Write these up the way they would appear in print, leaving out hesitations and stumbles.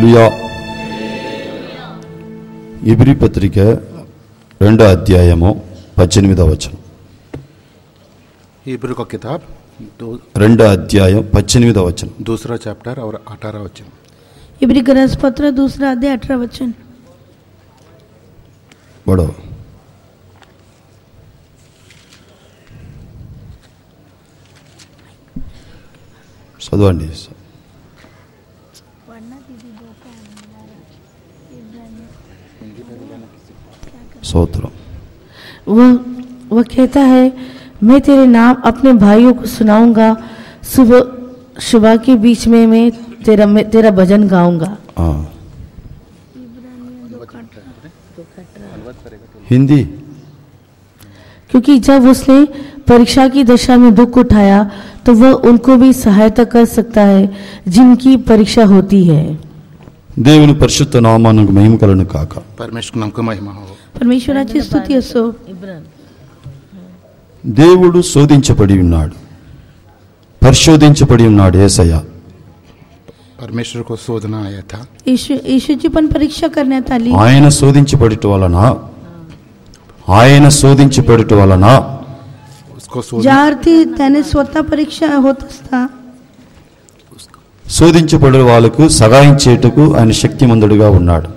హల్లెలూయా. ఇబ్రీ పత్రిక 2వ అధ్యాయము 18వ వచనం. इब्री का किताब 2వ అధ్యాయం 18వ వచనం. दूसरा चैप्टर और 18 वचन. इब्री ग्रंथ पत्र 2रा अध्याय 18 वचन. बड़ो చదవండి. స్తోత్రం. वह कहता है, मैं तेरे नाम अपने भाइयों को सुनाऊंगा, सुबह सुबह के बीच में मैं तेरा भजन गाऊंगा. हिंदी. क्योंकि जब उसने परीक्षा की दशा में दुख उठाया तो वह उनको भी सहायता कर सकता है जिनकी परीक्षा होती है. దేవుని పరిశుద్ధ నామానికి మహిమ కలుగును కాక. परमेश्वर नाम को महिमा हो. परमेश्वराची स्तुती असो. దేవుడు శోధించబడి ఉన్నాడు, పరిశోధించబడి ఉన్నాడు యేసయ్య. परमेश्वर को शोधना आया था. येशूची पण परीक्षा करण्यात आली. ఆయన శోధించబడుట వలన उसको ज्या अर्थी त्याने स्वतः परीक्षा होत असता శోధించబడే వాళ్ళకు సహాయం చేయుటకు ఆయన శక్తిమంతుడిగా ఉన్నాడు.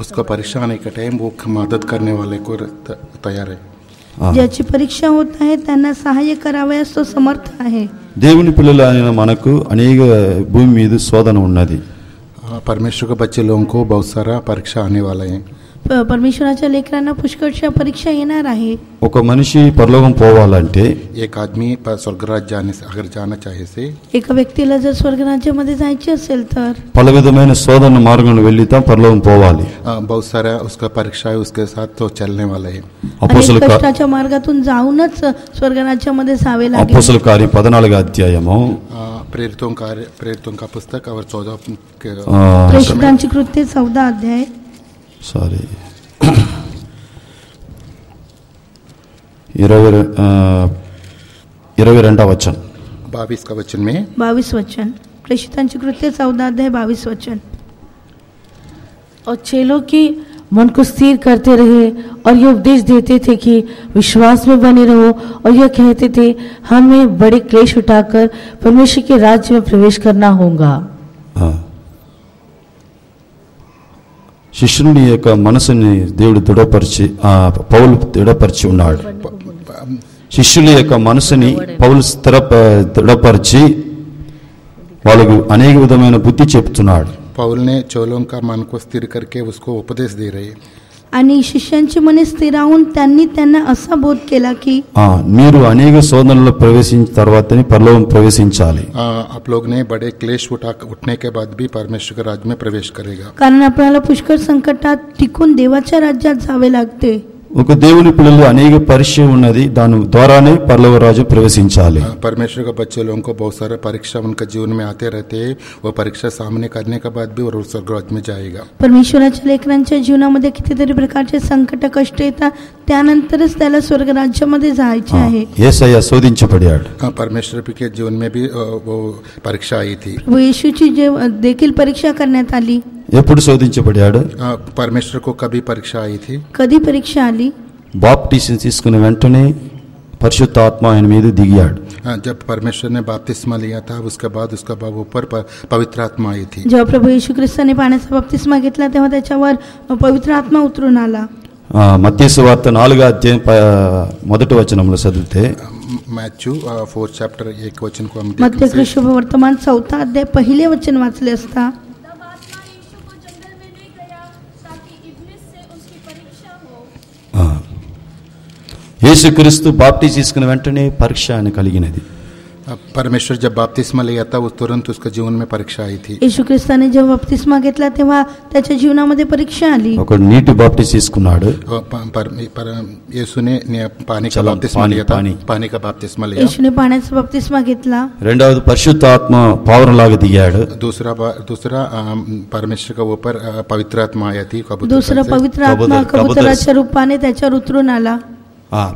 उसको परीक्षा आने के टाइम वो मदद करने वाले को तैयार है. ज्याची परीक्षा होत आहे त्यांना सहाय्य करावयास तो समर्थ आहे. దేవుని పిల్లలైన మనకు అనేక భూమి మీద శోధన ఉన్నది. परमेश्वर के बच्चे लोगों को बहुत सारा परीक्षा आने वाला है. परमेश्वराच्या लेकरांना पुष्कळशा परीक्षा येणार आहे. ఒక మనిషి పరలోకం పోవాలంటే, एक आदमी स्वर्ग राज्य अगर जाना चाहे से, एका व्यक्तीला जर स्वर्ग राज्यामध्ये जायचे असेल तर పలు విధమైన శోధన మార్గంలో వెళ్ళితా పరలోకం పోవాలి. बहुत सारा उसका परीक्षा है, उसके साथ तो चलने वाला है. कष्टाच्या मार्गातून जाऊनच स्वर्ग राज्यामध्ये जावे लागेल. అపోస్తల కార్యం 14వ అధ్యాయము, प्रेरितों का पुस्तक और 14 प्रेषितांची कृत्ये 14 अध्याय. సారీ 22వ వచనం. 22 का वचन में 22 वचन. प्रेषितांची कृत्ये 14 अध्याय 22 वचन. और चेलों की मन को स्थिर करते रहे और ये उपदेश देते थे कि विश्वास में बने रहो, और यह कहते थे हमें बड़े क्लेश उठाकर परमेश्वर के राज्य में प्रवेश करना होगा. శిష్యుని యొక్క మనసుని దేవుడు పౌలు దృఢపరిచి ఉన్నాడు. శిష్యుల యొక్క మనసుని పౌలు దృఢపరిచి వాళ్ళకు అనేక విధమైన బుద్ధి చెప్తున్నాడు. पौल ने चोलों का मन को स्थिर करके उसको उपदेश दे रहे. आणि शिष्यांची मने स्थिरावून त्यांनी त्यांना असा बोध केला की మీరు అనేక శోధనల్లో ప్రవేశించిన తర్వాతనే పరలోకం ప్రవేశించాలి. आप लोग ने बड़े क्लेश उठने के बाद भी परमेश्वर के राज्य में प्रवेश करेगा. कारण आपल्याला पुष्कळ संकटात टिकून देवाच्या राज्यात जावे लागते. ఒక దేవుని పిల్లలు అనేక పరీక్ష ఉన్నది, దాని ద్వారానే పరలోక రాజ్యం ప్రవేశించాలి. परमेश्वर के बच्चे लोगों को बहुत सारे परीक्षा उनके जीवन में आते रहते हैं. वो परीक्षा सामने करने के बाद भी वो स्वर्ग राज्य में जाएगा. परमेश्वराच्या लेकरांच्या जीवनामध्ये कितीतरी प्रकारचे संकट कष्ट येतात, त्यानंतरच त्याला स्वर्ग राज्यामध्ये जायचे आहे. యేసయ్య శోధించబడ్డాడు. परमेश्वर के जीवन में भी वो परीक्षा आई थी. प्रभू येशूची देखील परीक्षा करण्यात आली. ఎప్పుడు శోధించబడ్డాడు? परमेश्वर को कभी परीक्षा आई थी. कधी परीक्षा आली? బాప్టిజం తీసుకున్న వెంటనే పరిశుద్ధాత్మ ఆయన మీద దిగాడు. जब परमेश्वर ने बपतिस्मा लिया था उसके बाद उसका ऊपर पवित्र आत्मा आई थी. जेव्हा प्रभू येशू ख्रिस्ताने पाण्याचा बपतिस्मा घेतला तेव्हा त्याच्यावर पवित्र आत्मा उतरून आला. మత్తయి సువార్త 4వ అధ్యాయం 1వ వచనంలో చదివితే, मत्थ्यू 4 चैप्टर 1 वचन को हम मत्ती कृष्ण वर्तमान 4 अध्याय पहिले वचन वाचले असता, యేసుక్రీస్తు బాప్టిజం తీసుకున్న వెంటనే పరీక్ష ఆయన కలిగినది. परमेश्वर जब बपतिस्मा लिया था उस तुरंत उसके जीवन में परीक्षा आई थी. येशू ख्रिस्ताने जेव्हा बपतिस्मा घेतला तेव्हा त्याच्या जीवनामध्ये परीक्षा आली. ఒక నీటి బాప్టిజం తీసుకున్నాడు. येशू ने पानी का बपतिस्मा लिया था. पानी का बपतिस्मा लिया. येशूने पाण्याचा बपतिस्मा घेतला. రెండవది పరిశుద్ధాత్మ పావురంలాగా దిగాడు. दूसरा परमेश्वर के ऊपर पवित्र आत्मा आई थी. दूसरा पवित्र आत्मा कबूतराच्या रूपाने त्याच्यावर उतरून आला.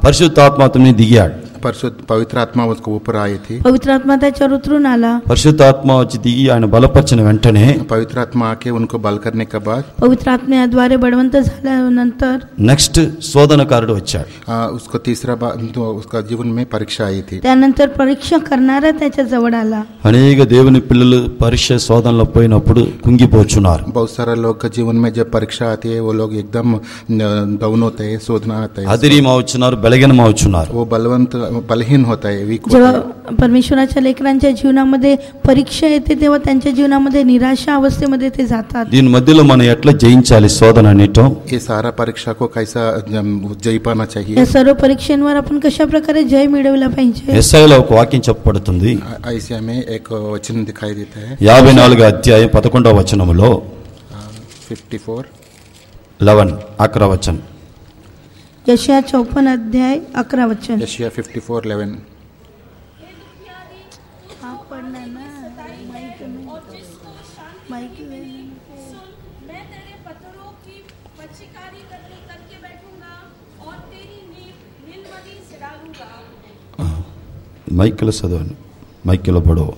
పరిశుద్ధాత్మ అతని దిగాడు. परिशुद्ध पवित्र आत्मा उसको ऊपर आई थी। पवित्र आत्मा त्याच्यावर उतरून आला. పరిశుద్ధాత్మ వచ్చి దిగి ఆయన బలపరిచిన వెంటనే पवित्र आत्मा आके उनको बल करने के बाद पवित्र आत्म्याद्वारे बळवंत झाल्यानंतर నెక్స్ట్ శోధనకారుడు వచ్చాడు. उसको तीसरा बार तो उसका जीवन में परीक्षा आई थी। त्यानंतर परीक्षा करणारा त्याच्या जवळ आला. అనేక దేవుని పిల్లలు పరీక్ష శోధనలో పోయినప్పుడు కుంగిపోచున్నారు. बहुत सारा लोग का जीवन में जब परीक्षा आती है वो लोग एकदम डाउन होते हैं, शोधना आता है, అదిరిమవుచున్నారు, బలహీనమవుచున్నారు. वो बलवंत बलहीन होता है, वीक होता जेव्हा है। परमेश्वराच्या लेकरांच्या जीवनामध्ये परीक्षा येते तेव्हा त्यांच्या जीवनामध्ये निराशा अवस्थेमध्ये ते जातात. దీని మధ్యలో మనం ఎట్లా జయించాలి శోధన అనేటం? ये सारा परीक्षा को कैसा जय पाना चाहिए, या सर्व परीक्षांवर आपण कशा प्रकारे जय मिळवला पाहिजे. యెషయాలో ఒక వాక్యం చెప్పబడుతుంది. ऐसे में एक वचन दिखाई देता है 54వ అధ్యాయం 11వ వచనములో 54 11 వచనం. यशया 54 अध्याय 11 वचन. यशायाह 54:11 मैं तेरे पत्थरों की पचिकारी करके बैठूंगा और तेरी नींव नीलमणि से डालूंगा. మైక్లో చదవండి, మైక్లో పడవ.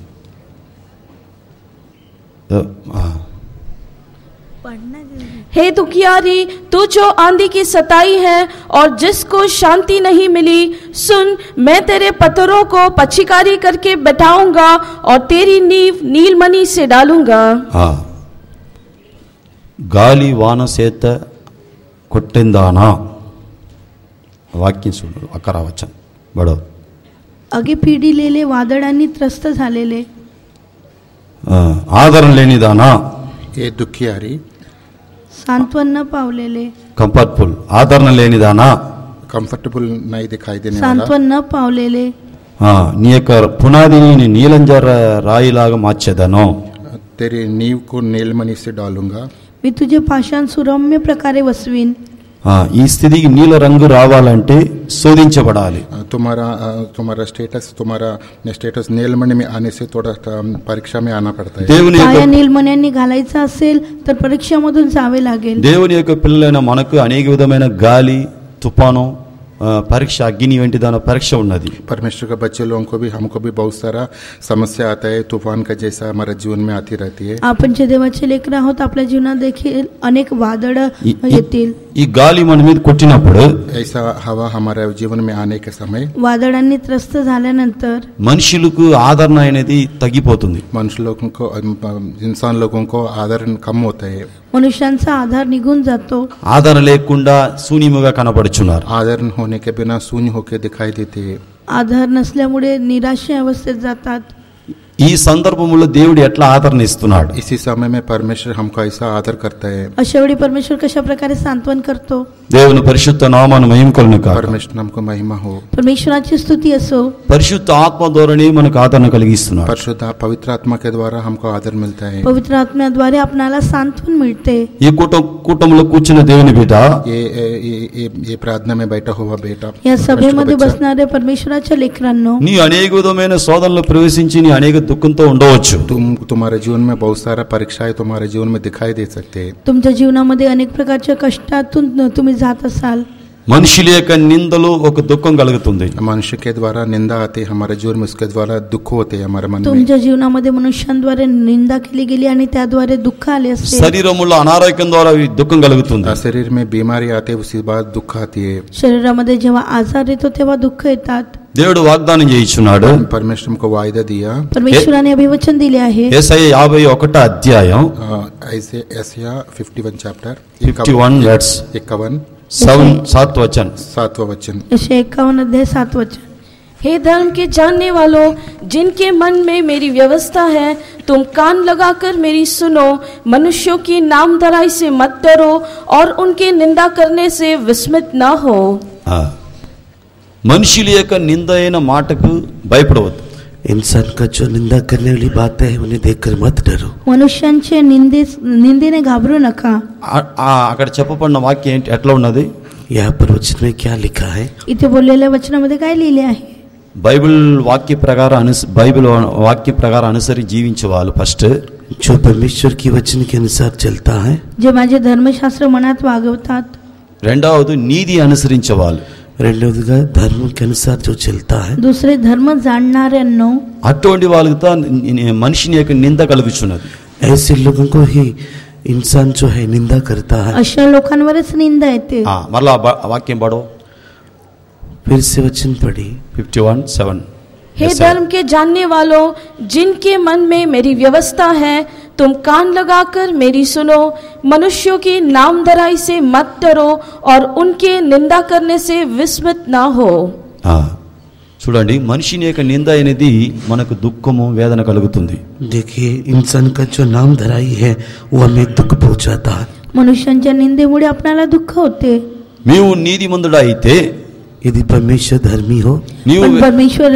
हे दुखियारी, तू जो आंधी की सताई है और जिसको शांति नहीं मिली, सुन, मैं तेरे पत्थरों को पचिकारी करके बैठाऊंगा और तेरी नींव नीलमणि से डालूंगा. గాలి వాన చేత కొట్టిందానా వాక్యం చూడు 11 వచనం బడో. आगे पिढीलेले वादळांनी त्रस्त झालेले, ఆదరణ లేనిదానా, ये दुखियारी सांत्वन न पावलेले, కంఫర్టబుల్ ఆదరణ లేనిదానా, कंफर्टेबल नहीं दिखाई देने वाला, सांत्वन न पावलेले, నీ యొక్క పునాదిని నీ నీలంజర రాయిలాగా మార్చేదను, तेरी नींव को नीलमणि से डालूंगा, मी तुझे पाषाण सुरम्य प्रकारे वसवीन. ఈ స్థితికి నీల రంగు రావాలంటే శోధించబడాలి. तुम्हारा स्टेटस नीलमणि में आने से थोड़ा परीक्षा में आना पड़ता है. దేవుని యొక్క पाया नीलमण्यांनी घालायचा असेल तर परीक्षामधून जावे लागेल. దేవుని యొక్క పిల్లలైన మనకు అనేక విధమైన గాలి, తుఫాను, పరీక్ష, అగ్ని వంటి దాని పరీక్ష ఉన్నది. परमेश्वर के बच्चे लोगों को भी हमको भी बहुत सारा समस्या आता है, तूफान का जैसा हमारे जीवन में आती रहती है. आपण जे देवाचे लेकर आहोत आपल्या जीवनात देखील अनेक वादळ येतील. ఈ గాలి మన మీద కొట్టినప్పుడు, ऐसा हवा हमारे जीवन में आने के समय वादळांनी त्रस्त झाल्यानंतर మనుషులకు ఆదరణ అనేది తగ్గిపోతుంది. मनुष्य लोगों को इंसान लोगों को आदर कम होता है, मनुष्यांचा आधार निघून जातो. ఆదరణ లేకుండా శూన్యముగా కనబడుచున్నారు. आदर होने के बिना शून्य होकर दिखाई देते हैं. आधार नसल्यामुळे निराशा अवस्थेत जातात. ఈ సందర్భంలో దేవుడు ఎట్లా ఆదరణ ఇస్తున్నాడు? इसी समय में परमेश्वर हमको ऐसा आदर करता है. अशा वेळी परमेश्वर कशा प्रकारे सांत्वन करतो. దేవుని పరిశుద్ధ నామాన్ని మహిమ కలుగును గాక. परमेश्वर हमको महिमा हो. परमेश्वराची स्तुती असो. పరిశుద్ధ ఆత్మ ద్వారానే మనకు ఆదరణ కలిగిస్తున్నాడు. परिशुद्ध पवित्र आत्मा के द्वारा हमको आदर मिलता है. पवित्र आत्म्याद्वारे आपणाला सांत्वन मिळते. ఈ కూటంలో కూర్చున్న దేవుని బిడ్డ, ये प्रार्थना में बैठा हुआ बेटा, या सभेमध्ये बसणारे परमेश्वराच्या लेकरांनो, నీ అనేక విధమైన శోధనలో ప్రవేశించి నీ అనేక దుఃఖంతో ఉండవచ్చు. तुम्हारे जीवन में बहुत सारा परीक्षाएं तुम्हारे जीवन में दिखाई दे सकते हैं. तुमच्या जीवनामध्ये अनेक प्रकारच्या कष्टातून तुम्ही जात असाल. మనుషుల యొక్క నిందలు ఒక దుఃఖం కలుగుతుంది. मनुष्य के द्वारा निंदा आती है हमारे जीवन में, उसके द्वारा दुख होते हैं हमारे मन में. तुमच्या जीवनामध्ये मनुष्यांद्वारे निंदा केली गेली आणि त्याद्वारे दुःख आले असते. శరీరములో అనారోగ్యం ద్వారా దుఃఖం కలుగుతుంది. शरीर में बीमारी आते है, उसी बाद दुख आती है. शरीरामध्ये जेव्हा आजार येतो तेव्हा दुःख येतात. దేవుడు వాగ్దానం చేయించున్నాడు. परमेश्वर को वायदा दिया. परमेश्वराने अभिवचन दिले आहे. యేసయ్య 51వ అధ్యాయం ऐसे यशायाह 51 चैप्टर 51 वर्स 7 वचन 7वां वचन. 51 अध्याय 7 वचन. हे धर्म के जानने वालों, जिनके मन में मेरी व्यवस्था है, तुम कान लगाकर मेरी सुनो. मनुष्यों की नामधराई से मत डरो और उनके निंदा करने से विस्मित न हो. మనుషుల యొక్క నింద అయిన మాటకు భయపడవద్దు. इंसान का जो निंदा करने वाली बात है उन्हें देखकर मत डरो. मनुष्यांचे निंदेने घाबरू नका. అక్కడ చెప్పబడిన వాక్యం ఏంటి, ఎట్లా ఉన్నది? यहाँ पर वचन में क्या लिखा है? इथे बोललेल्या वचनामध्ये काय लिहिले आहे? బైబిల్ వాక్య ప్రకారం అనుసరి జీవించే వాళ్ళు ఫస్ట్, जो परमेश्वर की वचन के अनुसार चलता है, जे माझे धर्मशास्त्र मनात वागवतात. రెండవది నీతి అనుసరించే వాళ్ళు, రెండవదిగా ధర్మం के अनुसार जो चलता है दुसरे धर्म जाणणाऱ्यांनो అటువంటి వాళ్ళతో మనిషిని యొక్క నింద కలుగుచున్నది. ऐसे लोगों को ही इंसान जो है निंदा करता है. अशा लोकांवरच निंदा येते. మరలా వాక్యం పడో, फिर से वचन पढ़ी 51:7. हे धर्म के जानने वालों, जिनके मन में मेरी व्यवस्था है, तुम कान लगाकर मेरी सुनो. मनुष्यों की नामधराई से मत डरो और उनके निंदा करने से विस्मित ना हो. చూడండి, మనిషిని యొక్క నింద అనేది మనకు దుఃఖము వేదన కలుగుతుంది. देखिए, इंसान का जो नाम धराई है वो हमें दुख पहुंचाता है. मनुष्यांच्या निंदेमुळे आपल्याला दुःख होते. నీవు నీతిమంతుడా అయితే, यदि परमेश्वर धर्मी हो, पण परमेश्वर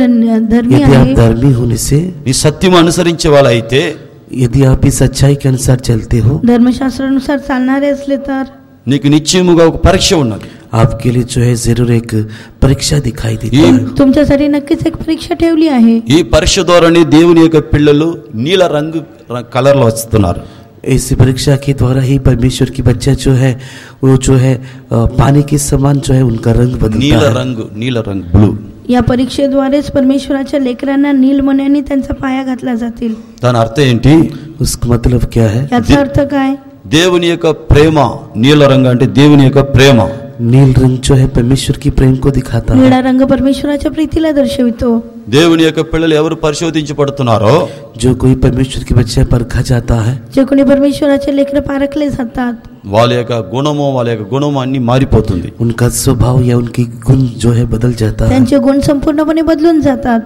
धर्मी यदि आप आहे, धर्मी होने से, నీ సత్యం అనుసరించే వాళ్ళ అయితే, यदि आप इस सच्चाई के अनुसार चलते हो, धर्मशास्त्रानुसार चालणारे असले तर నీకు నిశ్చయముగా ఒక పరీక్ష ఉన్నది. आपके लिए जो है जरूर एक परीक्षा दिखाई देती है. तुमच्यासाठी नक्कीच एक परीक्षा ठेवली आहे. ఈ పరీక్ష ద్వారానే దేవుని యొక్క పిల్లలు నీల రంగు కలర్ లో వస్తున్నారు. इस परीक्षा के द्वारा ही परमेश्वर की बच्चा जो है वो जो है पानी के समान जो है उनका रंग बदलता है. నీల రంగు బ్లూ. या परीक्षेद्वारेच परमेश्वराच्या लेकरांना नीलमण्याने त्यांचा पाया घातला जातील. దాని అర్థం ఏంటి? उसका मतलब क्या है? याचा अर्थ काय? దేవుని యొక్క ప్రేమ. నీల రంగు అంటే దేవుని యొక్క ప్రేమ. नील रंग जो है परमेश्वर की प्रेम को दिखाता है. निळा रंग परमेश्वराच्या प्रीतीला दर्शवितो. దేవుని యొక్క పిల్లలు ఎవరు పరిశోధించబడుతున్నారో, जो कोई परमेश्वर के बच्चे परखा जाता है, जे कोणी परमेश्वराचे लेकर पारखले जातात, వాళ్ళ యొక్క గుణము అన్ని మారిపోతుంది. उनका स्वभाव या उनकी गुण जो है बदल जाता है. त्यांचे गुण संपूर्णपणे बदलून जातात.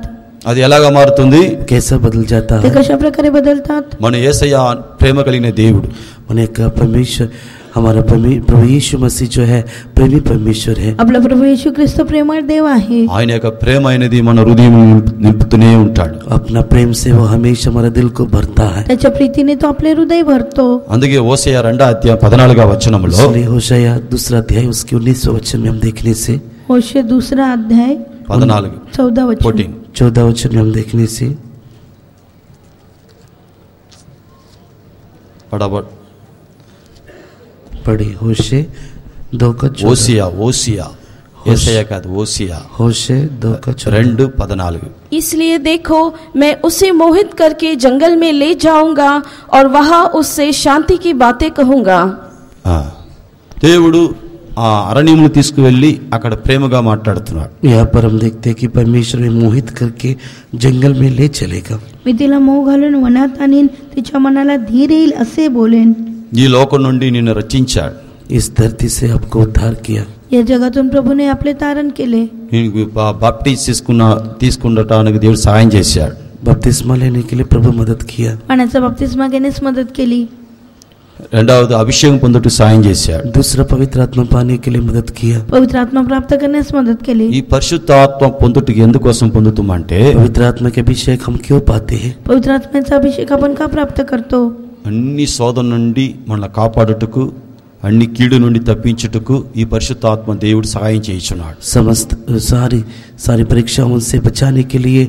అది ఎలాగా మారుతుంది? कैसा बदल जाता ते है? कशा प्रकारे बदलतात? మన యేసయ్య ప్రేమ కలిగిన దేవుడు. उन्हें का परमेश्वर हमारा प्रभु यीशु मसीह जो है प्रेमी परमेश्वर है. आपला प्रभू येशू ख्रिस्त प्रेमळ देव आहे. ఆయన యొక్క ప్రేమ అనేది మన హృదయం నింపుతూనే ఉంటాడు. अपना प्रेम से वो हमेशा हमारा दिल को भरता है. त्याच्या प्रीतीने तो आपले हृदय भरतो. అందుకే హోషేయ 2:14 इसलिए होशाया 2 अध्याय उसके 19वें वचन में हम देखने से, होशे 2 अध्याय 14 वचन 14 वचन में हम देखने से, फटाफट पढ़ी होशे 2:14. ఓసియా యేసయ్య కాదు, ఓసియా. होशे 2:14. 2:14. इसलिए देखो, मैं उसे मोहित करके जंगल में ले जाऊंगा और वहां उससे शांति की बातें कहूंगा. దేవుడు ఆ అరణ్యమును తీసుకువెళ్ళి అక్కడ ప్రేమగా మాట్లాడుతున్నాడు. यहाँ पर हम देखते हैं कि परमेश्वर में मोहित करके जंगल में ले चलेगा. मी तिला मोह घालून वनात आणीन, तिच्या मनाला धीर येईल असे बोलेन. ఈ లోకం నుండి నిన్ను రక్షించాడు. इस धरती से आपको उद्धार किया. या जगातून प्रभूने आपले तारण केले. నీకు బాప్టిజం తీసుకున్నటానికి దేవుడు సహాయం చేశాడు. बपतिस्मा लेने के लिए प्रभु मदद किया. पाण्याचा बपतिस्मा घेण्यास मदत केली. రెండవది అభిషేకం పొందుటకు సహాయం చేశాడు. दूसरा पवित्र आत्मा पाने के लिए मदद किया. पवित्र आत्मा प्राप्त करण्यास मदत केली. ఈ పరిశుద్ధ ఆత్మ పొందుటకు ఎందుకోసం పొందుతామంటే, पवित्र आत्मा के अभिषेक हम क्यों पाते हैं? पवित्र आत्म्याचा अभिषेक आपण का प्राप्त करतो? అన్ని శోధన నుండి మనల్ని కాపాడుటకు, అన్ని కీడు నుండి తప్పించుటకు ఈ పరిశుద్ధ ఆత్మ దేవుడు సహాయం చేయుచున్నాడు. समस्त सारी परीक्षाओं से बचाने के लिए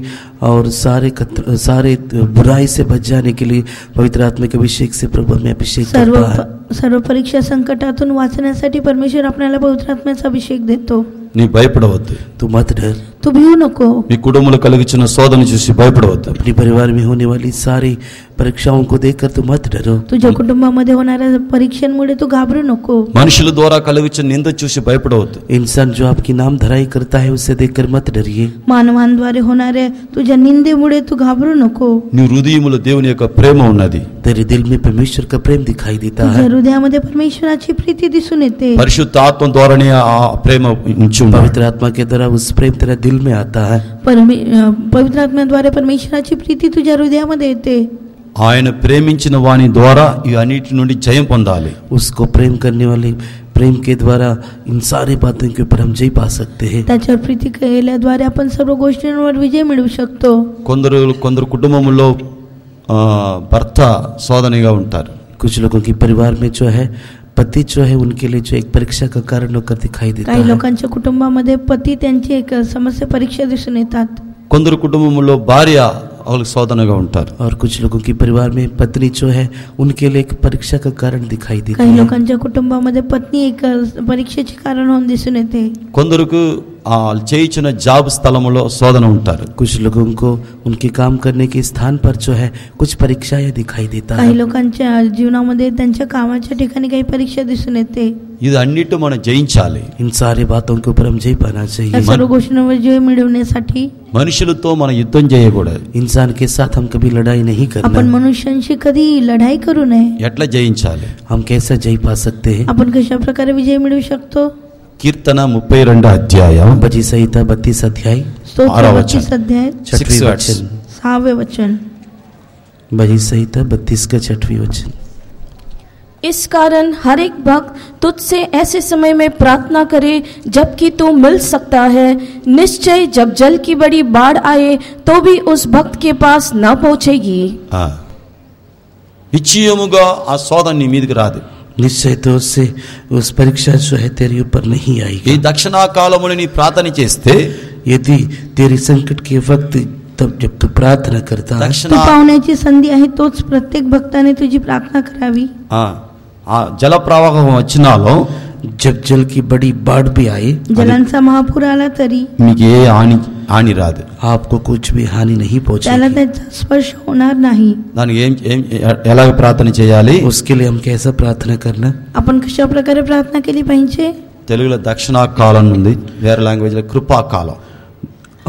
और सारे बुराई से बच जाने के लिए पवित्र आत्मा के अभिषेक से प्रभु हमें अभिषेक करता है. सर्व परीक्षा संकटातून वाचण्यासाठी परमेश्वर आपल्याला पवित्र आत्म्याचा अभिषेक देतो. నీ భయపడవద్దు. तू मत डर. तू भिवू नको. నీ కుటుంబంలో కలుగుచున్న శోధన చూసి భయపడవద్దు. अपने परिवार में होने वाली सारी परीक्षाओं को देखकर तू मत डरो. तुझ्या कुटुंबामध्ये होणाऱ्या परीक्षांमुळे तू घाबरू नको. మనుషుల ద్వారా కలుగుచున్న నింద చూసి భయపడవద్దు. इंसान जो आपकी नाम धराई करता है उसे देखकर मत डरिए. मानवांद्वारे होणाऱ्या तुझ्या निंदेमुळे तू घाबरू नको. నీ హృదయములో దేవుని యొక్క ప్రేమ ఉన్నది. तेरे दिल में परमेश्वर का प्रेम दिखाई देता है. तुझ्या हृदयामध्ये परमेश्वराची प्रीती दिसून येते. పరిశుద్ధ ఆత్మ ద్వారానే ఆ ప్రేమ ఉంచి ఉన్నాడు. पवित्र आत्मा के द्वारा उस प्रेम तेरा दिल में आता है. पवित्र आत्म्याद्वारे परमेश्वराची प्रीती तुझ्या हृदयामध्ये येते. ఆయన ప్రేమించిన వాని ద్వారా ఈ అన్నిటి నుండి జయం పొందాలి. उसको प्रेम करने वाले प्रेम के द्वारा इन सारी बातों के ऊपर हम जय पा सकते हैं. त्याच्यावर प्रीती केल्याद्वारे आपण सर्व गोष्टींवर विजय मिळवू शकतो. కొందరు కుటుంబంలో భర్త శోధనగా ఉంటారు. कुछ लोगों के परिवार में जो है पति जो है उनके लिए जो एक परीक्षा का कारण होकर दिखाई देता काही है. लोकांच्या कुटुंबामध्ये पती त्यांची एक समस्या परीक्षा दिसून येतात. కొందరు కుటుంబంలో భార్య వాళ్ళకి శోధనగా ఉంటారు. और कुछ लोगों के परिवार में पत्नी जो है उनके लिए एक परीक्षा का कारण दिखाई देती काही है. लोकांच्या कुटुंबामध्ये पत्नी एक परीक्षेचे कारण होऊन दिसून येते. కొందరుకు చేయించిన జాబ్ స్థలములో శోధన ఉంటారు. कुछ लोगों को उनके काम करने के स्थान पर जो है कुछ परीक्षाएं दिखाई देता है. काही लोकांच्या जीवनामध्ये त्यांच्या कामाच्या ठिकाणी काही परीक्षा दिसून येते. ఇది అన్నిటి మనం జయించాలి. इन सारी बातों के ऊपर हम जय पाना या चाहिए. सर्व गोष्टींवर जय मिळवण्यासाठी మనుషులతో మనం యుద్ధం చేయకూడదు. इंसान के साथ हम कभी लड़ाई नहीं आपण करना. मनुष्यांशी कधी लढाई करू नये. ఎట్లా జయించాలి? हम कैसे जय पा सकते हैं? आपण कशा प्रकारे विजय मिळवू शकतो? కీర్తన 32 అధ్యాయం भजी संहिता 32 अध्याय स्तोत्र 32 अध्याय 6वें 6 वचन. 6वें वचन. भजी संहिता 32 का 6वां वचन. इस कारण हर एक भक्त तुझसे ऐसे समय में प्रार्थना करे जबकि तू मिल सकता है. निश्चय जब जल की बड़ी बाढ़ आए तो भी उस भक्त के पास न पहुंचेगी. నిశ్చయముగా ఆ శోధన నీ మీదకి రాదు. निश्चय तौर से उस परीक्षा जो है तेरे ऊपर नहीं ఈ आएगी. దక్షిణాకాలములో నీ ప్రార్థన చేస్తే यदि तेरी संकट के वक्त तब जब तू प्रार्थना करता है, దక్షిణ तू पावण्याची संधी आहे तोच प्रत्येक भक्ताने तुझी प्रार्थना करावी. ఆ జల ప్రవాహం వచ్చినాలో जब जल की बड़ी बाढ़ भी आए जलांचा महापूर आला तरी మీకు ఏ హాని రాదు. आपको कुछ भी हानि नहीं त्याला पहुंचेगी. त्याचा स्पर्श होणार नाही. దానికి ఎలాగ ప్రార్థన చేయాలి? उसके लिए हम कैसा प्रार्थना करना? आपण कशा प्रकारे प्रार्थना केली पाहिजे? తెలుగులో దక్షిణాకాలం ఉంది, వేరే లాంగ్వేజ్ లో కృపాకాలం.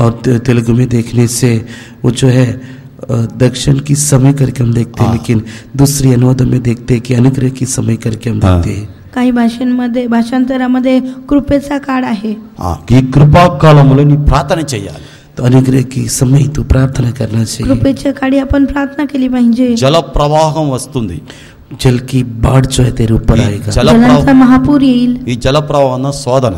और तेलुगु में देखने से वो जो है दक्षिण की समय करके हम देखते हैं, लेकिन दूसरी अनुवादों में देखते हैं कि अनुग्रह की समय करके हम देखते हैं. काही भाषांतरामध्ये कृपेचा काळ आहे. ఈ కృపాకాలంలో నీ ప్రార్థన చేయాలి. तो अनुग्रह की समय तू प्रार्थना करना चाहिए. कृपेच्या काळी आपण प्रार्थना केली पाहिजे. జల ప్రవాహం వస్తుంది. जल की बाढ़ जो है तेरे ऊपर आएगा. जलांचा महापूर येईल. ఈ జల ప్రవాహం శోధన.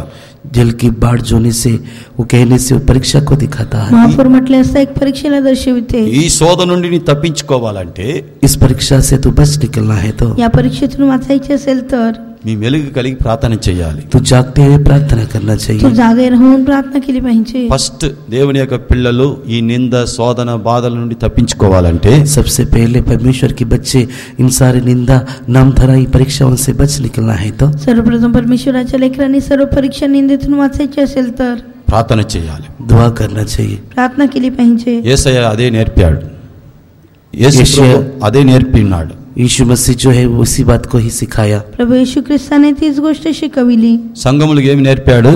जल की बाढ़ जोने से वो कहने से वो परीक्षा को दिखाता है. महापूर म्हटले असता एक परीक्षेला दर्शविते. ఈ శోధన నుండి నీ తప్పించుకోవాలంటే इस परीक्षा से तू बच निकलना है तो या परीक्षेतून वाचायचे असेल तर మీ మెలుగు కలిగి ప్రార్థన చేయాలి. तू जागते हुए प्रार्थना करना तू चाहिए. जागे राहून प्रार्थना केली पाहिजे. ఫస్ట్ దేవుని యొక్క పిల్లలు ఈ నింద శోధన బాధల నుండి తప్పించుకోవాలంటే सबसे पहले परमेश्वर के बच्चे इन सारे निंदा नामधराई परीक्षाओं से बच निकलना है तो सर्वप्रथम परमेश्वराच्या लेकरांनी सर्व परीक्षा निंदेतून वाचायचे असेल तर ప్రార్థన చేయాలి. दुआ करना चाहिए. प्रार्थना केली पाहिजे. యేసయ్య అదే నేర్పాడు. యేసు ప్రభు అదే నేర్పినాడు. यीशु मसीह जो है वो उसी बात को ही सिखाया. प्रभू येशू ख्रिस्ताने तीच गोष्ट शिकविली. సంఘములకు ఏమి నేర్పాడు?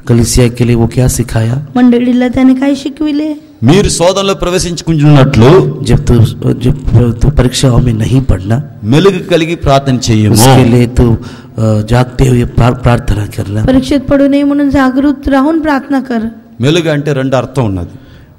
कलीसिया के लिए वो क्या सिखाया? मंडळीला त्याने काय शिकविले? మీరు శోధనలో ప్రవేశించుకుంటున్నట్లు जब तू परीक्षाओं में नहीं पढ़ना, మెలుగు కలిగి ప్రార్థన చేయము. उसके लिए तू जागते हुए प्रार्थना करना. परीक्षेत पडू नये म्हणून जागृत राहून प्रार्थना कर. మెలుగు అంటే రెండు అర్థం ఉన్నది.